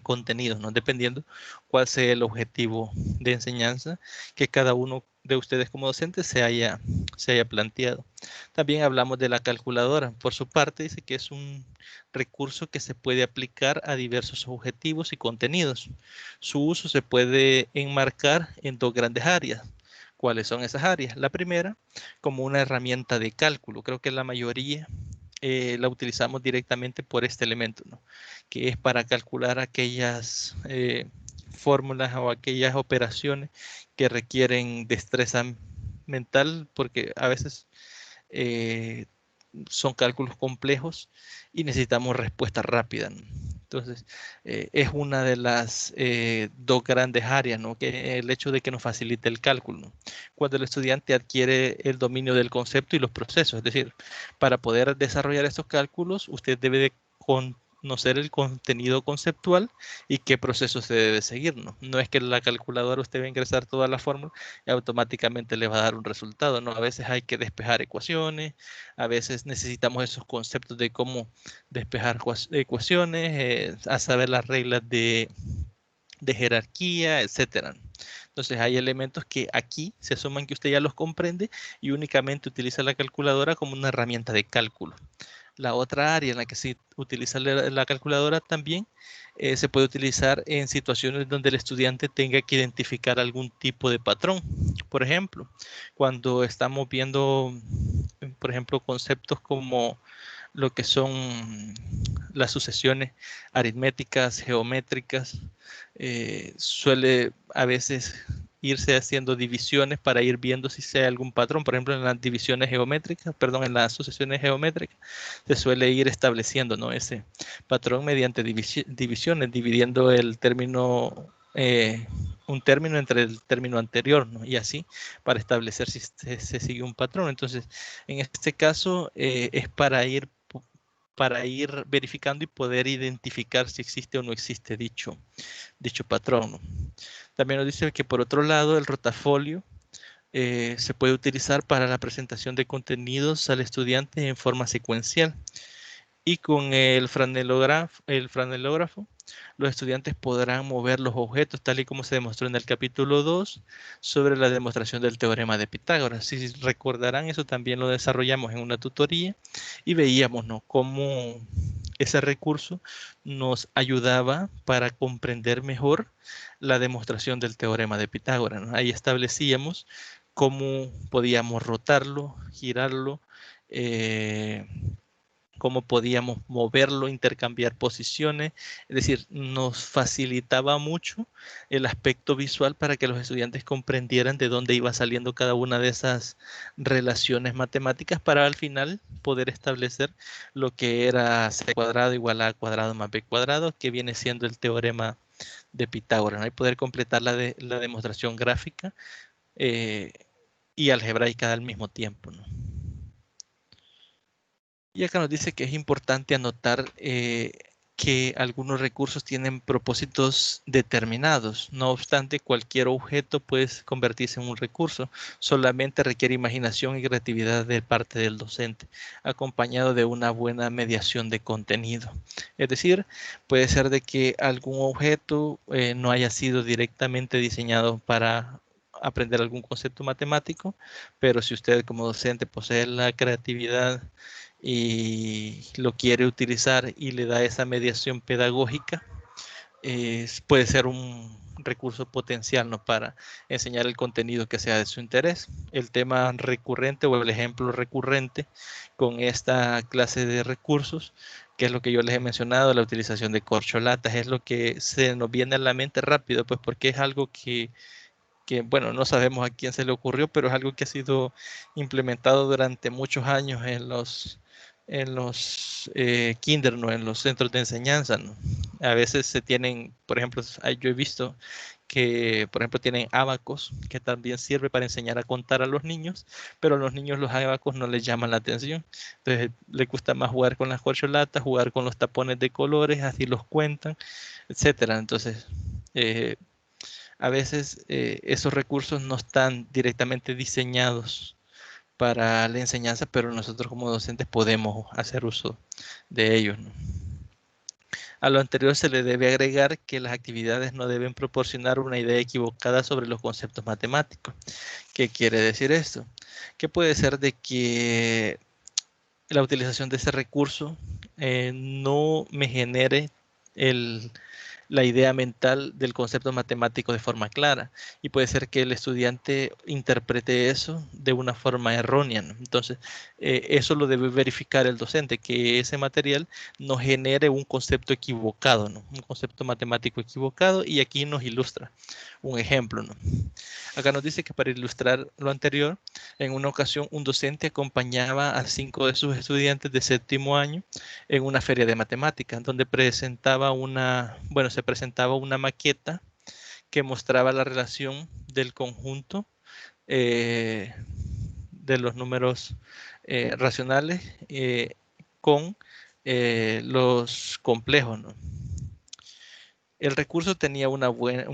contenidos, ¿no? Dependiendo cuál sea el objetivo de enseñanza que cada uno de ustedes como docentes se haya planteado. También hablamos de la calculadora. Por su parte, dice que es un recurso que se puede aplicar a diversos objetivos y contenidos. Su uso se puede enmarcar en dos grandes áreas. ¿Cuáles son esas áreas? La primera, como una herramienta de cálculo. Creo que la mayoría la utilizamos directamente por este elemento, ¿no? Que es para calcular aquellas fórmulas o aquellas operaciones que requieren destreza mental, porque a veces son cálculos complejos y necesitamos respuesta rápida, ¿no? Entonces, es una de las dos grandes áreas, ¿no? Que el hecho de que nos facilite el cálculo, ¿no? Cuando el estudiante adquiere el dominio del concepto y los procesos, es decir, para poder desarrollar estos cálculos, usted debe de conocer el contenido conceptual y qué proceso se debe seguir, ¿no? No es que la calculadora usted va a ingresar todas las fórmulas y automáticamente le va a dar un resultado, ¿no? A veces hay que despejar ecuaciones, a veces necesitamos esos conceptos de cómo despejar ecuaciones, a saber las reglas de jerarquía, etcétera. Entonces hay elementos que aquí se asuman que usted ya los comprende y únicamente utiliza la calculadora como una herramienta de cálculo. La otra área en la que se utiliza la calculadora también se puede utilizar en situaciones donde el estudiante tenga que identificar algún tipo de patrón. Por ejemplo, cuando estamos viendo, por ejemplo, conceptos como lo que son las sucesiones aritméticas, geométricas, suele a veces irse haciendo divisiones para ir viendo si hay algún patrón. Por ejemplo, en las divisiones geométricas, perdón, en las sucesiones geométricas, se suele ir estableciendo, ¿no? Ese patrón mediante divisiones, dividiendo el término, un término entre el término anterior, ¿no? Y así para establecer si se sigue un patrón. Entonces, en este caso es para ir verificando y poder identificar si existe o no existe dicho patrón, ¿no? También nos dice que por otro lado el rotafolio se puede utilizar para la presentación de contenidos al estudiante en forma secuencial. Y con el franelógrafo, los estudiantes podrán mover los objetos tal y como se demostró en el capítulo 2 sobre la demostración del teorema de Pitágoras. Si recordarán, eso también lo desarrollamos en una tutoría y veíamos, ¿no?, cómo ese recurso nos ayudaba para comprender mejor la demostración del teorema de Pitágoras, ¿no? Ahí establecíamos cómo podíamos rotarlo, girarlo, cómo podíamos moverlo, intercambiar posiciones, es decir, nos facilitaba mucho el aspecto visual para que los estudiantes comprendieran de dónde iba saliendo cada una de esas relaciones matemáticas para al final poder establecer lo que era c cuadrado igual a cuadrado más b cuadrado, que viene siendo el teorema de Pitágoras, ¿no? Y poder completar la demostración gráfica y algebraica al mismo tiempo, ¿no? Y acá nos dice que es importante anotar que algunos recursos tienen propósitos determinados. No obstante, cualquier objeto puede convertirse en un recurso. Solamente requiere imaginación y creatividad de parte del docente, acompañado de una buena mediación de contenido. Es decir, puede ser de que algún objeto no haya sido directamente diseñado para aprender algún concepto matemático, pero si usted como docente posee la creatividad y lo quiere utilizar y le da esa mediación pedagógica, puede ser un recurso potencial, ¿no?, para enseñar el contenido que sea de su interés. El tema recurrente o el ejemplo recurrente con esta clase de recursos, que es lo que yo les he mencionado, la utilización de corcholatas, es lo que se nos viene a la mente rápido, pues porque es algo que bueno, no sabemos a quién se le ocurrió, pero es algo que ha sido implementado durante muchos años en los kinder, ¿no?, en los centros de enseñanza, ¿no? A veces se tienen, por ejemplo, yo he visto que, por ejemplo, tienen ábacos, que también sirve para enseñar a contar a los niños, pero a los niños los ábacos no les llaman la atención. Entonces, les gusta más jugar con las corcholatas, jugar con los tapones de colores, así los cuentan, etcétera. Entonces, a veces esos recursos no están directamente diseñados para la enseñanza, pero nosotros como docentes podemos hacer uso de ellos, ¿no? A lo anterior se le debe agregar que las actividades no deben proporcionar una idea equivocada sobre los conceptos matemáticos. ¿Qué quiere decir esto? Que puede ser de que la utilización de ese recurso no me genere la idea mental del concepto matemático de forma clara, y puede ser que el estudiante interprete eso de una forma errónea, ¿no? Entonces, eso lo debe verificar el docente, que ese material no genere un concepto equivocado, ¿no? Un concepto matemático equivocado, y aquí nos ilustra un ejemplo, ¿no? Acá nos dice que para ilustrar lo anterior, en una ocasión un docente acompañaba a 5 de sus estudiantes de séptimo año en una feria de matemáticas, donde se presentaba una maqueta que mostraba la relación del conjunto de los números racionales con los complejos, ¿no? El recurso tenía un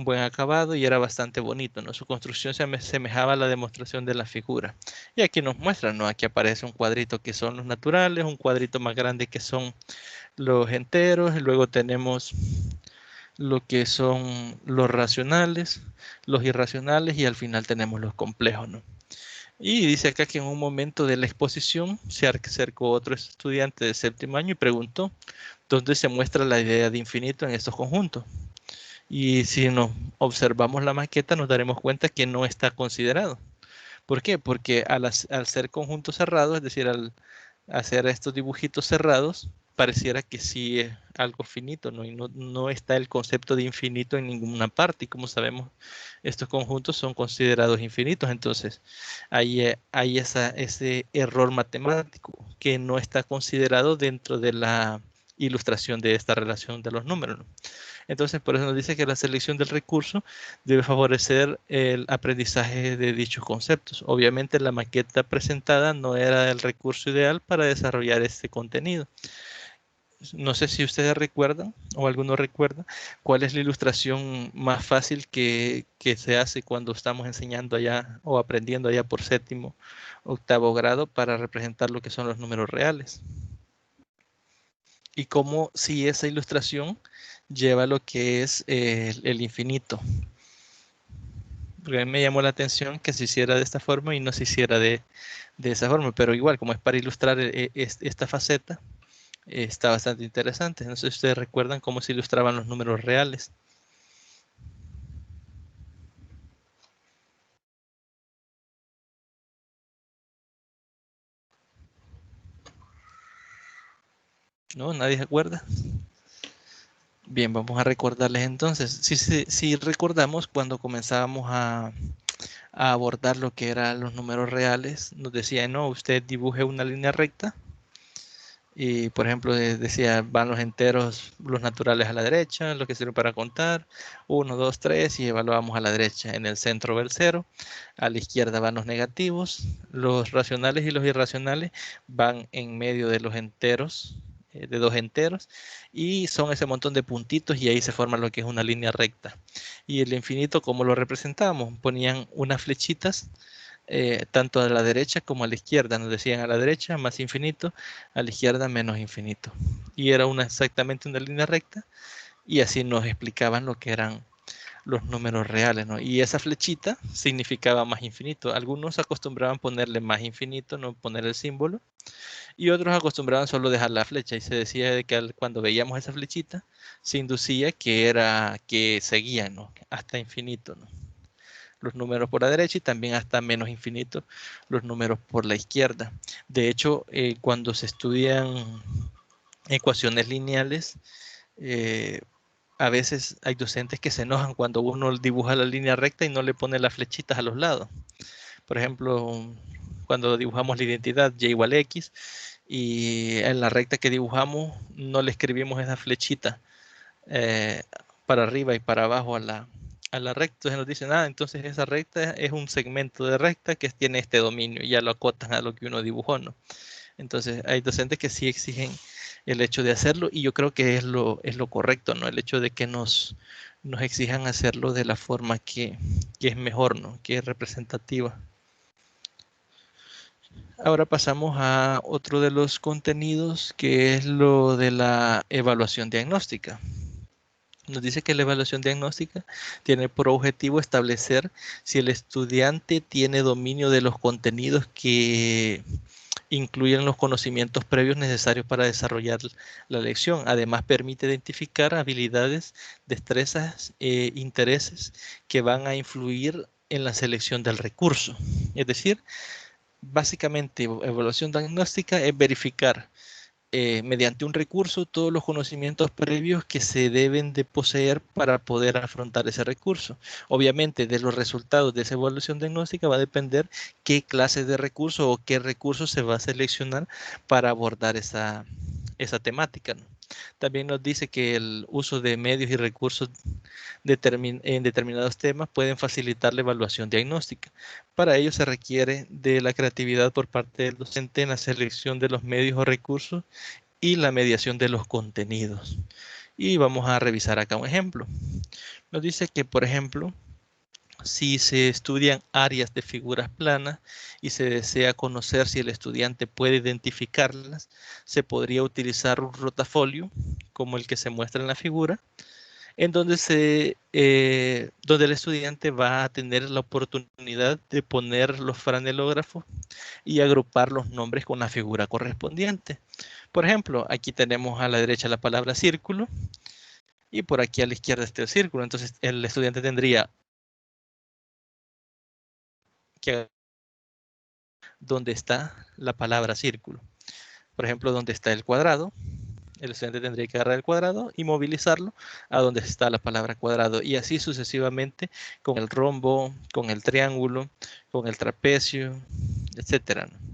buen acabado y era bastante bonito, ¿no? Su construcción se asemejaba a la demostración de la figura. Y aquí nos muestran, ¿no? Aquí aparece un cuadrito que son los naturales, un cuadrito más grande que son los enteros, y luego tenemos lo que son los racionales, los irracionales, y al final tenemos los complejos, ¿no? Y dice acá que en un momento de la exposición se acercó otro estudiante de séptimo año y preguntó dónde se muestra la idea de infinito en estos conjuntos. Y si nos observamos la maqueta nos daremos cuenta que no está considerado. ¿Por qué? Porque al ser conjuntos cerrados, es decir, al hacer estos dibujitos cerrados, pareciera que sí es algo finito, ¿no? Y no está el concepto de infinito en ninguna parte. Y como sabemos, estos conjuntos son considerados infinitos. Entonces, hay ese error matemático que no está considerado dentro de la ilustración de esta relación de los números, ¿no? Entonces, por eso nos dice que la selección del recurso debe favorecer el aprendizaje de dichos conceptos. Obviamente, la maqueta presentada no era el recurso ideal para desarrollar este contenido. No sé si ustedes recuerdan o alguno recuerda cuál es la ilustración más fácil que se hace cuando estamos enseñando allá o aprendiendo allá por séptimo, octavo grado para representar lo que son los números reales. Y cómo si esa ilustración lleva lo que es el infinito. Porque a mí me llamó la atención que se hiciera de esta forma y no se hiciera de esa forma, pero igual, como es para ilustrar esta faceta, está bastante interesante. No sé si ustedes recuerdan cómo se ilustraban los números reales. ¿No? ¿Nadie se acuerda? Bien, vamos a recordarles entonces. Si recordamos cuando comenzábamos a abordar lo que eran los números reales, nos decía, no, usted dibuje una línea recta y, por ejemplo, decía, van los enteros, los naturales a la derecha, los que sirven para contar, 1, 2, 3, y evaluamos a la derecha. En el centro va el 0, a la izquierda van los negativos, los racionales y los irracionales van en medio de los enteros, de dos enteros, y son ese montón de puntitos y ahí se forma lo que es una línea recta. Y el infinito, ¿cómo lo representamos? Ponían unas flechitas tanto a la derecha como a la izquierda. Nos decían a la derecha más infinito, a la izquierda menos infinito. Y era exactamente una línea recta, y así nos explicaban lo que eran los números reales, ¿no? Y esa flechita significaba más infinito. Algunos acostumbraban ponerle más infinito, no poner el símbolo, y otros acostumbraban solo dejar la flecha, y se decía de que cuando veíamos esa flechita se inducía que seguía, ¿no? Hasta infinito, ¿no? Los números por la derecha, y también hasta menos infinito los números por la izquierda. De hecho, cuando se estudian ecuaciones lineales, a veces hay docentes que se enojan cuando uno dibuja la línea recta y no le pone las flechitas a los lados. Por ejemplo, cuando dibujamos la identidad y igual a x, y en la recta que dibujamos no le escribimos esa flechita para arriba y para abajo a la recta. Entonces nos dicen, entonces esa recta es un segmento de recta que tiene este dominio, y ya lo acotan a lo que uno dibujó, ¿no? Entonces hay docentes que sí exigen el hecho de hacerlo, y yo creo que es lo correcto, ¿no? El hecho de que nos exijan hacerlo de la forma que es mejor, ¿no? Que es representativa. Ahora pasamos a otro de los contenidos, que es lo de la evaluación diagnóstica. Nos dice que la evaluación diagnóstica tiene por objetivo establecer si el estudiante tiene dominio de los contenidos que incluyen los conocimientos previos necesarios para desarrollar la lección. Además, permite identificar habilidades, destrezas e intereses que van a influir en la selección del recurso. Es decir, básicamente, evaluación diagnóstica es verificar mediante un recurso todos los conocimientos previos que se deben de poseer para poder afrontar ese recurso. Obviamente, de los resultados de esa evaluación diagnóstica va a depender qué clase de recurso o qué recurso se va a seleccionar para abordar esa temática, ¿no? También nos dice que el uso de medios y recursos en determinados temas pueden facilitar la evaluación diagnóstica. Para ello se requiere de la creatividad por parte del docente en la selección de los medios o recursos y la mediación de los contenidos. Y vamos a revisar acá un ejemplo. Nos dice que, por ejemplo, si se estudian áreas de figuras planas y se desea conocer si el estudiante puede identificarlas, se podría utilizar un rotafolio como el que se muestra en la figura, en donde el estudiante va a tener la oportunidad de poner los franelógrafos y agrupar los nombres con la figura correspondiente. Por ejemplo, aquí tenemos a la derecha la palabra círculo y por aquí a la izquierda está el círculo. Entonces el estudiante tendría que donde está la palabra círculo. Por ejemplo, donde está el cuadrado, el estudiante tendría que agarrar el cuadrado y movilizarlo a donde está la palabra cuadrado, y así sucesivamente con el rombo, con el triángulo, con el trapecio, etcétera, ¿no?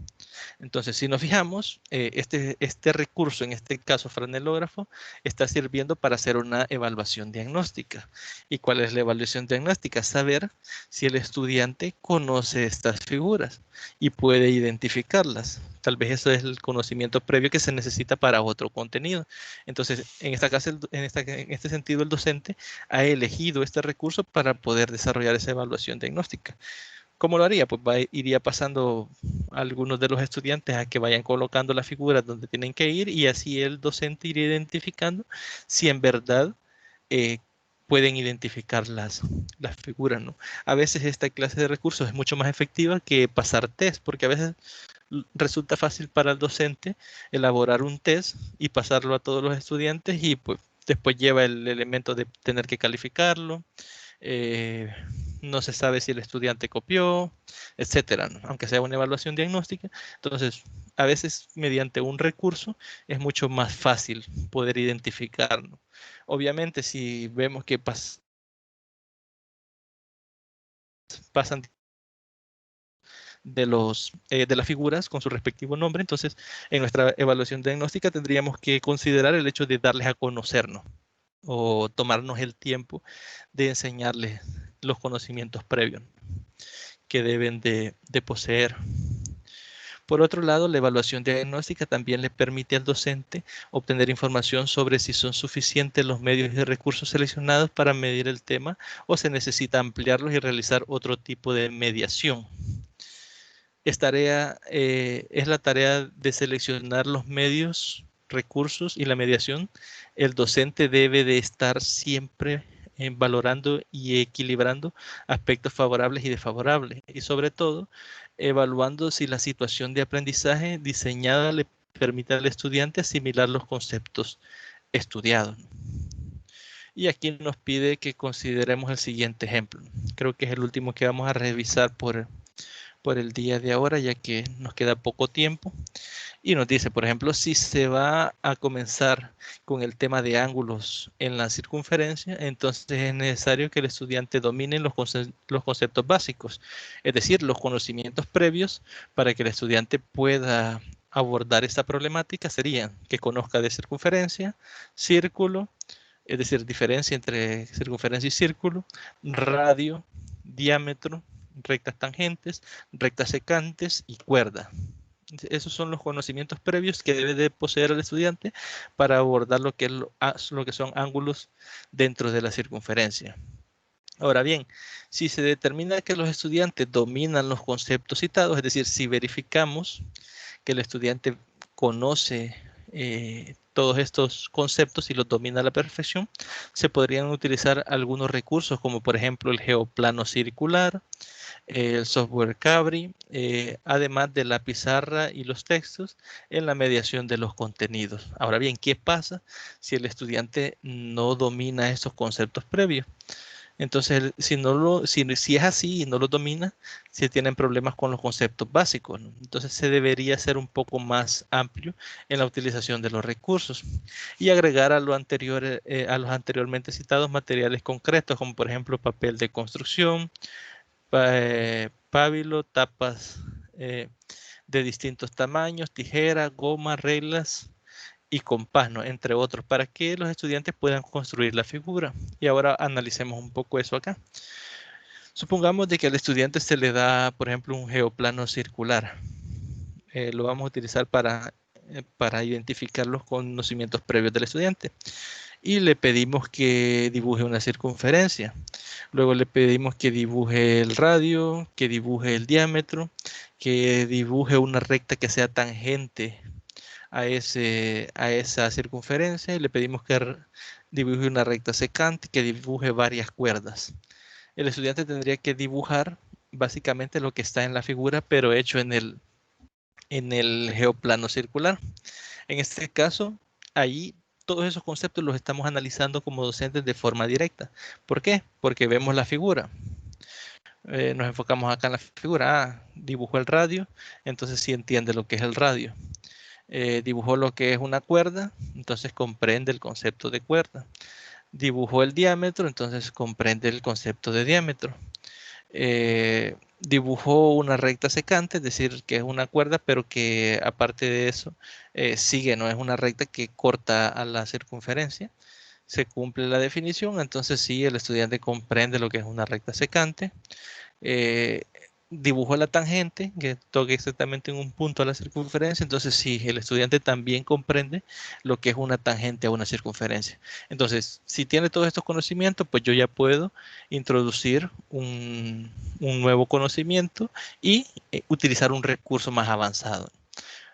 Entonces, si nos fijamos, este recurso, en este caso franelógrafo, está sirviendo para hacer una evaluación diagnóstica. ¿Y cuál es la evaluación diagnóstica? Saber si el estudiante conoce estas figuras y puede identificarlas. Tal vez eso es el conocimiento previo que se necesita para otro contenido. Entonces, en este sentido, el docente ha elegido este recurso para poder desarrollar esa evaluación diagnóstica. ¿Cómo lo haría? Pues iría pasando a algunos de los estudiantes a que vayan colocando las figuras donde tienen que ir, y así el docente iría identificando si en verdad pueden identificar las figuras, ¿no? A veces esta clase de recursos es mucho más efectiva que pasar test, porque a veces resulta fácil para el docente elaborar un test y pasarlo a todos los estudiantes, y pues después lleva el elemento de tener que calificarlo. No se sabe si el estudiante copió, etcétera, ¿no? Aunque sea una evaluación diagnóstica. Entonces, a veces mediante un recurso es mucho más fácil poder identificarlo. Obviamente, si vemos que pasan de las figuras con su respectivo nombre, entonces en nuestra evaluación diagnóstica tendríamos que considerar el hecho de darles a conocernos o tomarnos el tiempo de enseñarles los conocimientos previos que deben de poseer. Por otro lado, la evaluación diagnóstica también le permite al docente obtener información sobre si son suficientes los medios y recursos seleccionados para medir el tema o se necesita ampliarlos y realizar otro tipo de mediación. Es la tarea de seleccionar los medios, recursos y la mediación. El docente debe de estar siempre valorando y equilibrando aspectos favorables y desfavorables, y sobre todo evaluando si la situación de aprendizaje diseñada le permite al estudiante asimilar los conceptos estudiados. Y aquí nos pide que consideremos el siguiente ejemplo. Creo que es el último que vamos a revisar por el día de ahora, ya que nos queda poco tiempo. Y nos dice, por ejemplo, si se va a comenzar con el tema de ángulos en la circunferencia, entonces es necesario que el estudiante domine los conceptos básicos, es decir, los conocimientos previos para que el estudiante pueda abordar esta problemática serían que conozca de circunferencia, círculo, es decir, diferencia entre circunferencia y círculo, radio, diámetro, rectas tangentes, rectas secantes y cuerda. Esos son los conocimientos previos que debe de poseer el estudiante para abordar lo que son ángulos dentro de la circunferencia. Ahora bien, si se determina que los estudiantes dominan los conceptos citados, es decir, si verificamos que el estudiante conoce todos estos conceptos y los domina a la perfección, se podrían utilizar algunos recursos como por ejemplo el geoplano circular, el software Cabri, además de la pizarra y los textos en la mediación de los contenidos. Ahora bien, ¿qué pasa si el estudiante no domina estos conceptos previos? Entonces, si es así y no lo domina, se tienen problemas con los conceptos básicos, ¿no? Entonces, se debería ser un poco más amplio en la utilización de los recursos y agregar a los anteriormente citados materiales concretos, como por ejemplo papel de construcción, pábilo, tapas de distintos tamaños, tijeras, goma, reglas y compás, ¿no? Entre otros, para que los estudiantes puedan construir la figura. Y ahora analicemos un poco eso acá. Supongamos de que al estudiante se le da, por ejemplo, un geoplano circular. Lo vamos a utilizar para identificar los conocimientos previos del estudiante. Y le pedimos que dibuje una circunferencia. Luego le pedimos que dibuje el radio, que dibuje el diámetro, que dibuje una recta que sea tangente a esa circunferencia, y le pedimos que dibuje una recta secante, que dibuje varias cuerdas. El estudiante tendría que dibujar básicamente lo que está en la figura, pero hecho en el geoplano circular. En este caso, ahí todos esos conceptos los estamos analizando como docentes de forma directa. ¿Por qué? Porque vemos la figura. Nos enfocamos acá en la figura. Dibujó el radio, entonces sí entiende lo que es el radio. Dibujó lo que es una cuerda, entonces comprende el concepto de cuerda. Dibujó el diámetro, entonces comprende el concepto de diámetro. Dibujó una recta secante, es decir, que es una cuerda, pero que aparte de eso sigue, no es una recta que corta a la circunferencia. Se cumple la definición, entonces sí, el estudiante comprende lo que es una recta secante. Dibujó la tangente que toque exactamente en un punto a la circunferencia, entonces sí, el estudiante también comprende lo que es una tangente a una circunferencia. Entonces, si tiene todos estos conocimientos, pues yo ya puedo introducir un nuevo conocimiento y utilizar un recurso más avanzado.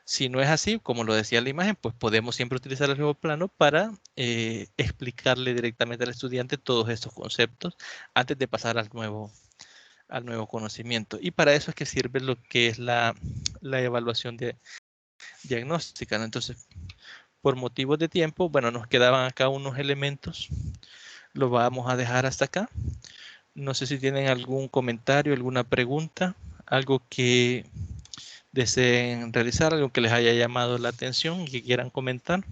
Si no es así, como lo decía la imagen, pues podemos siempre utilizar el nuevo plano para explicarle directamente al estudiante todos estos conceptos antes de pasar al nuevo conocimiento. Y para eso es que sirve lo que es la evaluación diagnóstica, ¿no? Entonces, por motivos de tiempo, bueno, nos quedaban acá unos elementos. Lo vamos a dejar hasta acá. No sé si tienen algún comentario, alguna pregunta, algo que deseen realizar, algo que les haya llamado la atención y que quieran comentar.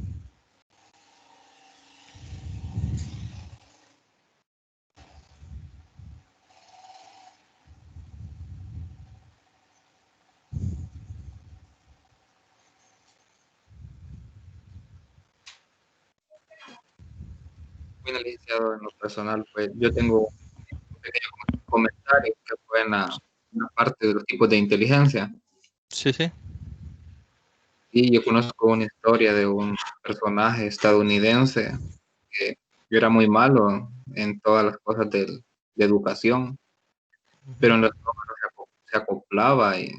Bueno, licenciado, en lo personal, pues yo tengo un pequeño comentario que fue en la parte de los tipos de inteligencia. Sí, sí. Y yo conozco una historia de un personaje estadounidense que era muy malo en todas las cosas de educación, pero en los números se acoplaba y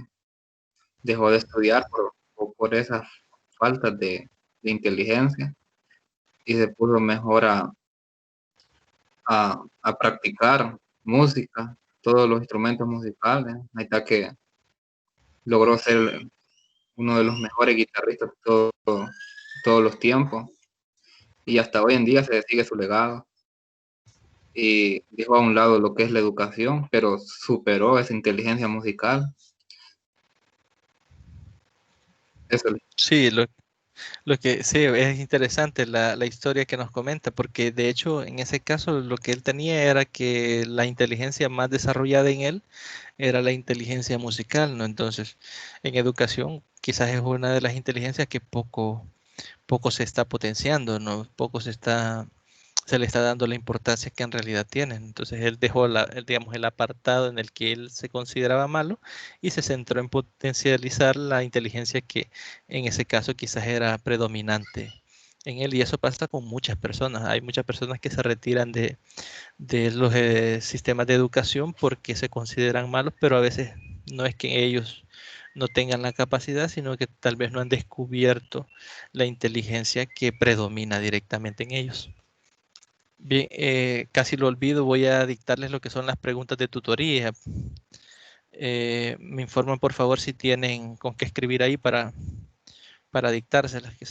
dejó de estudiar por esas faltas de inteligencia y se puso mejor a practicar música, todos los instrumentos musicales. Ahí está que logró ser uno de los mejores guitarristas de todos los tiempos y hasta hoy en día se sigue su legado. Y dejó a un lado lo que es la educación, pero superó esa inteligencia musical. Eso. Sí, lo que sí, es interesante la historia que nos comenta, porque de hecho en ese caso lo que él tenía era que la inteligencia más desarrollada en él era la inteligencia musical, ¿no? Entonces, en educación quizás es una de las inteligencias que poco se está potenciando, ¿no? Se le está dando la importancia que en realidad tienen. Entonces él dejó digamos, el apartado en el que él se consideraba malo y se centró en potencializar la inteligencia que en ese caso quizás era predominante en él. Y eso pasa con muchas personas. Hay muchas personas que se retiran de los sistemas de educación porque se consideran malos, pero a veces no es que ellos no tengan la capacidad, sino que tal vez no han descubierto la inteligencia que predomina directamente en ellos. Bien, casi lo olvido, voy a dictarles lo que son las preguntas de tutoría. Me informan por favor si tienen con qué escribir ahí para dictárselas, que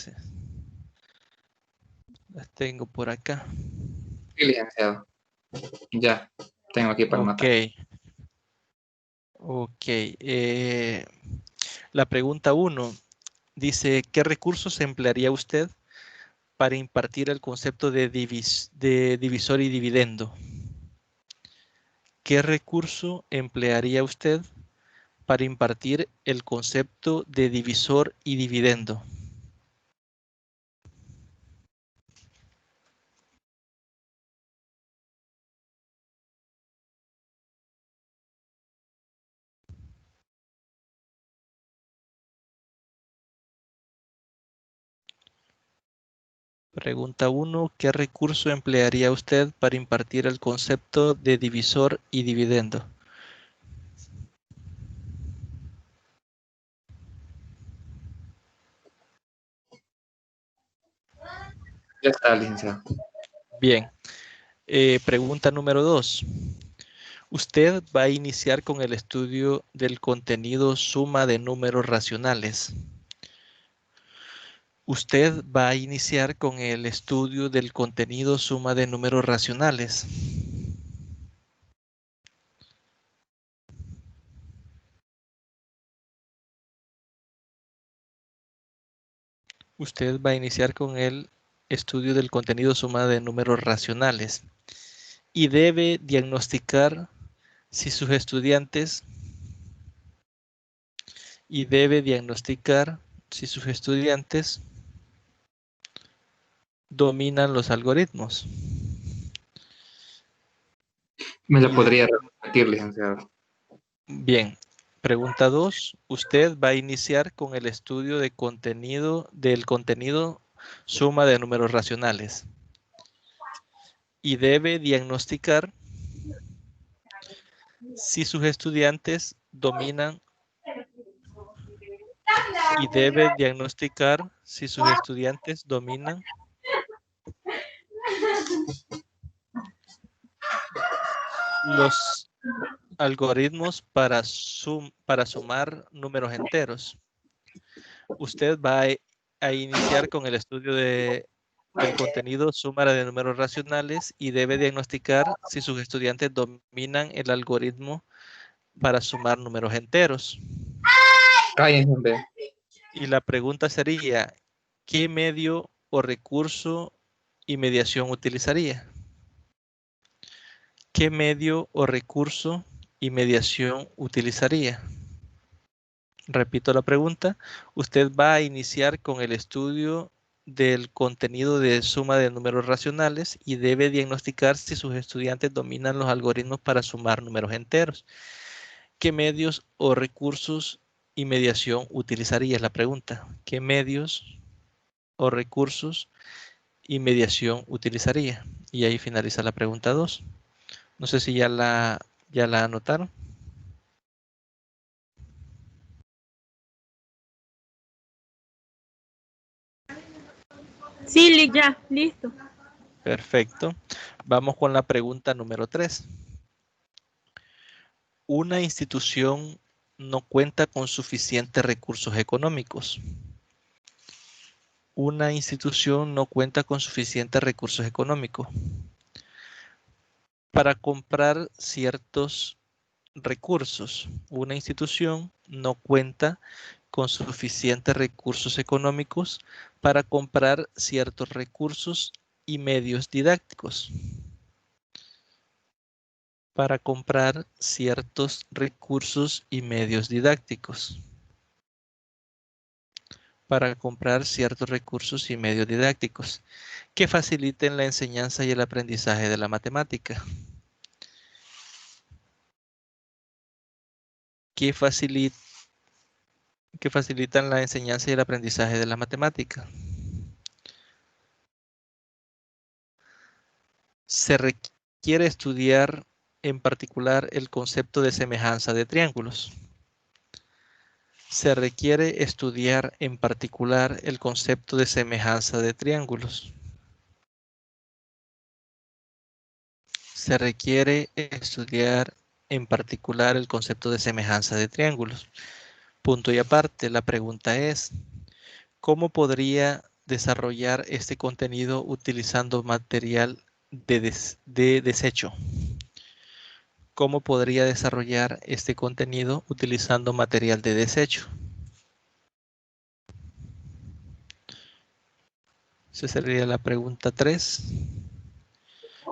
las tengo por acá. Sí, licenciado. Ya, tengo aquí para Ok. matar. Ok. La pregunta 1 dice, ¿qué recursos emplearía usted para impartir el concepto de divisor y dividendo? ¿Qué recurso emplearía usted para impartir el concepto de divisor y dividendo? Pregunta 1. ¿Qué recurso emplearía usted para impartir el concepto de divisor y dividendo? Ya está, licenciado. Bien. Pregunta número 2. Usted va a iniciar con el estudio del contenido suma de números racionales. Usted va a iniciar con el estudio del contenido suma de números racionales. Usted va a iniciar con el estudio del contenido suma de números racionales y debe diagnosticar si sus estudiantes dominan los algoritmos. ¿Me la podría repetir, licenciado? Bien. Pregunta 2. Usted va a iniciar con el estudio del contenido suma de números racionales y debe diagnosticar si sus estudiantes dominan los algoritmos para sumar números enteros. Usted va a iniciar con el estudio del contenido suma de números racionales y debe diagnosticar si sus estudiantes dominan el algoritmo para sumar números enteros. Cállense. Y la pregunta sería, ¿qué medio o recurso y mediación utilizaría? ¿Qué medio o recurso y mediación utilizaría? Repito la pregunta. Usted va a iniciar con el estudio del contenido de suma de números racionales y debe diagnosticar si sus estudiantes dominan los algoritmos para sumar números enteros. ¿Qué medios o recursos y mediación utilizaría? Es la pregunta. ¿Qué medios o recursos y mediación utilizaría? Y ahí finaliza la pregunta 2. No sé si ya la anotaron. Sí, ya, listo. Perfecto. Vamos con la pregunta número 3. Una institución no cuenta con suficientes recursos económicos. Una institución no cuenta con suficientes recursos económicos para comprar ciertos recursos. Una institución no cuenta con suficientes recursos económicos para comprar ciertos recursos y medios didácticos. Para comprar ciertos recursos y medios didácticos. Para comprar ciertos recursos y medios didácticos que faciliten la enseñanza y el aprendizaje de la matemática. Que facilitan la enseñanza y el aprendizaje de la matemática. Se requiere estudiar en particular el concepto de semejanza de triángulos. Se requiere estudiar en particular el concepto de semejanza de triángulos. Se requiere estudiar en particular el concepto de semejanza de triángulos. Punto y aparte, la pregunta es, ¿cómo podría desarrollar este contenido utilizando material de desecho? ¿Cómo podría desarrollar este contenido utilizando material de desecho? Esa sería la pregunta 3.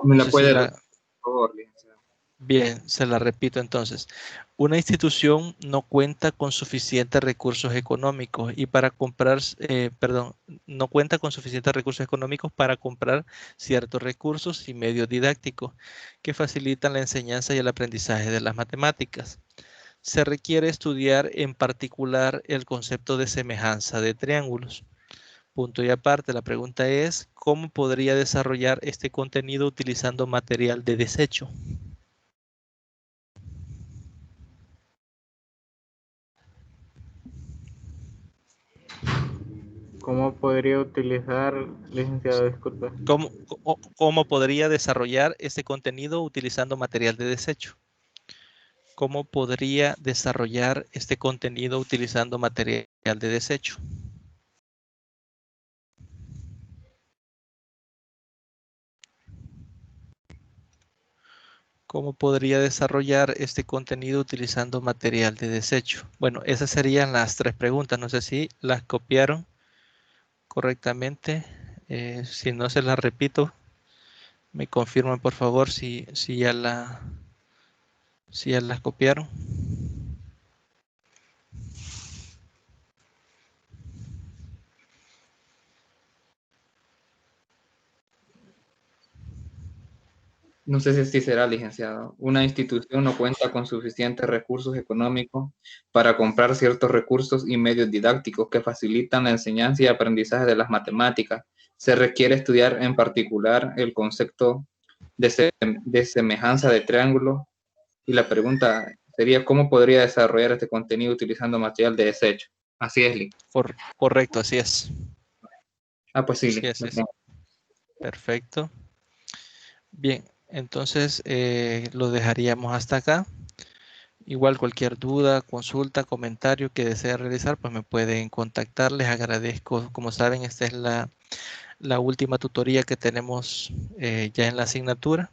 ¿Me No la sé si puede la... repetir, por favor, licenciado? Bien, se la repito entonces. Una institución no cuenta con suficientes recursos económicos y para comprar, no cuenta con suficientes recursos económicos para comprar ciertos recursos y medios didácticos que facilitan la enseñanza y el aprendizaje de las matemáticas. Se requiere estudiar en particular el concepto de semejanza de triángulos. Punto y aparte, la pregunta es, ¿cómo podría desarrollar este contenido utilizando material de desecho? ¿Cómo podría utilizar, licenciado, disculpe? ¿Cómo podría desarrollar este contenido utilizando material de desecho? ¿Cómo podría desarrollar este contenido utilizando material de desecho? ¿Cómo podría desarrollar este contenido utilizando material de desecho? Bueno, esas serían las 3 preguntas. No sé si las copiaron correctamente. Si no, se las repito. Me confirman, por favor, si ya las copiaron. No sé si será, licenciado. Una institución no cuenta con suficientes recursos económicos para comprar ciertos recursos y medios didácticos que facilitan la enseñanza y aprendizaje de las matemáticas. Se requiere estudiar en particular el concepto de semejanza de triángulos. Y la pregunta sería, ¿cómo podría desarrollar este contenido utilizando material de desecho? Así es, Lee. Correcto, así es. Ah, pues sí, Sí, Lee. así es. Perfecto. Bien, entonces lo dejaríamos hasta acá. Igual cualquier duda, consulta, comentario que desee realizar, pues me pueden contactar. Les agradezco. Como saben, esta es la última tutoría que tenemos ya en la asignatura.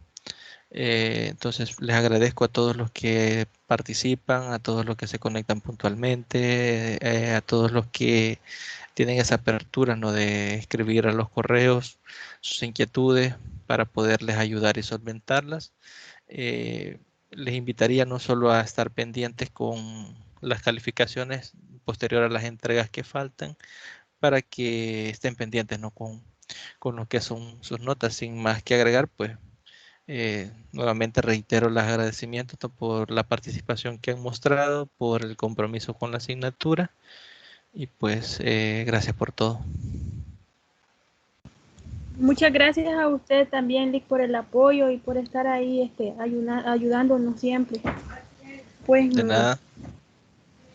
Entonces les agradezco a todos los que participan, a todos los que se conectan puntualmente, a todos los que tienen esa apertura, ¿no?, de escribir a los correos sus inquietudes para poderles ayudar y solventarlas. Les invitaría no solo a estar pendientes con las calificaciones posterior a las entregas que faltan, para que estén pendientes, ¿no?, con lo que son sus notas. Sin más que agregar, pues nuevamente reitero los agradecimientos por la participación que han mostrado, por el compromiso con la asignatura y pues gracias por todo. Muchas gracias a usted también, Lick, por el apoyo y por estar ahí ayudándonos siempre. Pues De nada.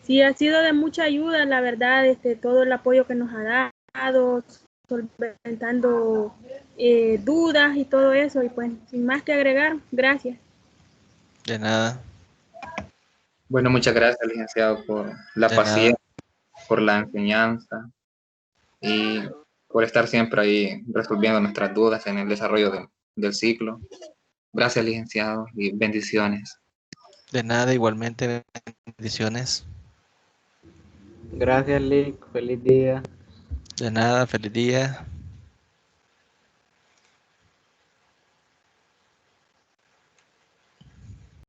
sí, ha sido de mucha ayuda, la verdad, todo el apoyo que nos ha dado, solventando dudas y todo eso. Y pues, sin más que agregar, gracias. De nada. Bueno, muchas gracias, licenciado, por la De paciencia, nada. por la enseñanza y por estar siempre ahí resolviendo nuestras dudas en el desarrollo del ciclo. Gracias, licenciado, y bendiciones. De nada, igualmente, bendiciones. Gracias, Lick. Feliz día. De nada, feliz día.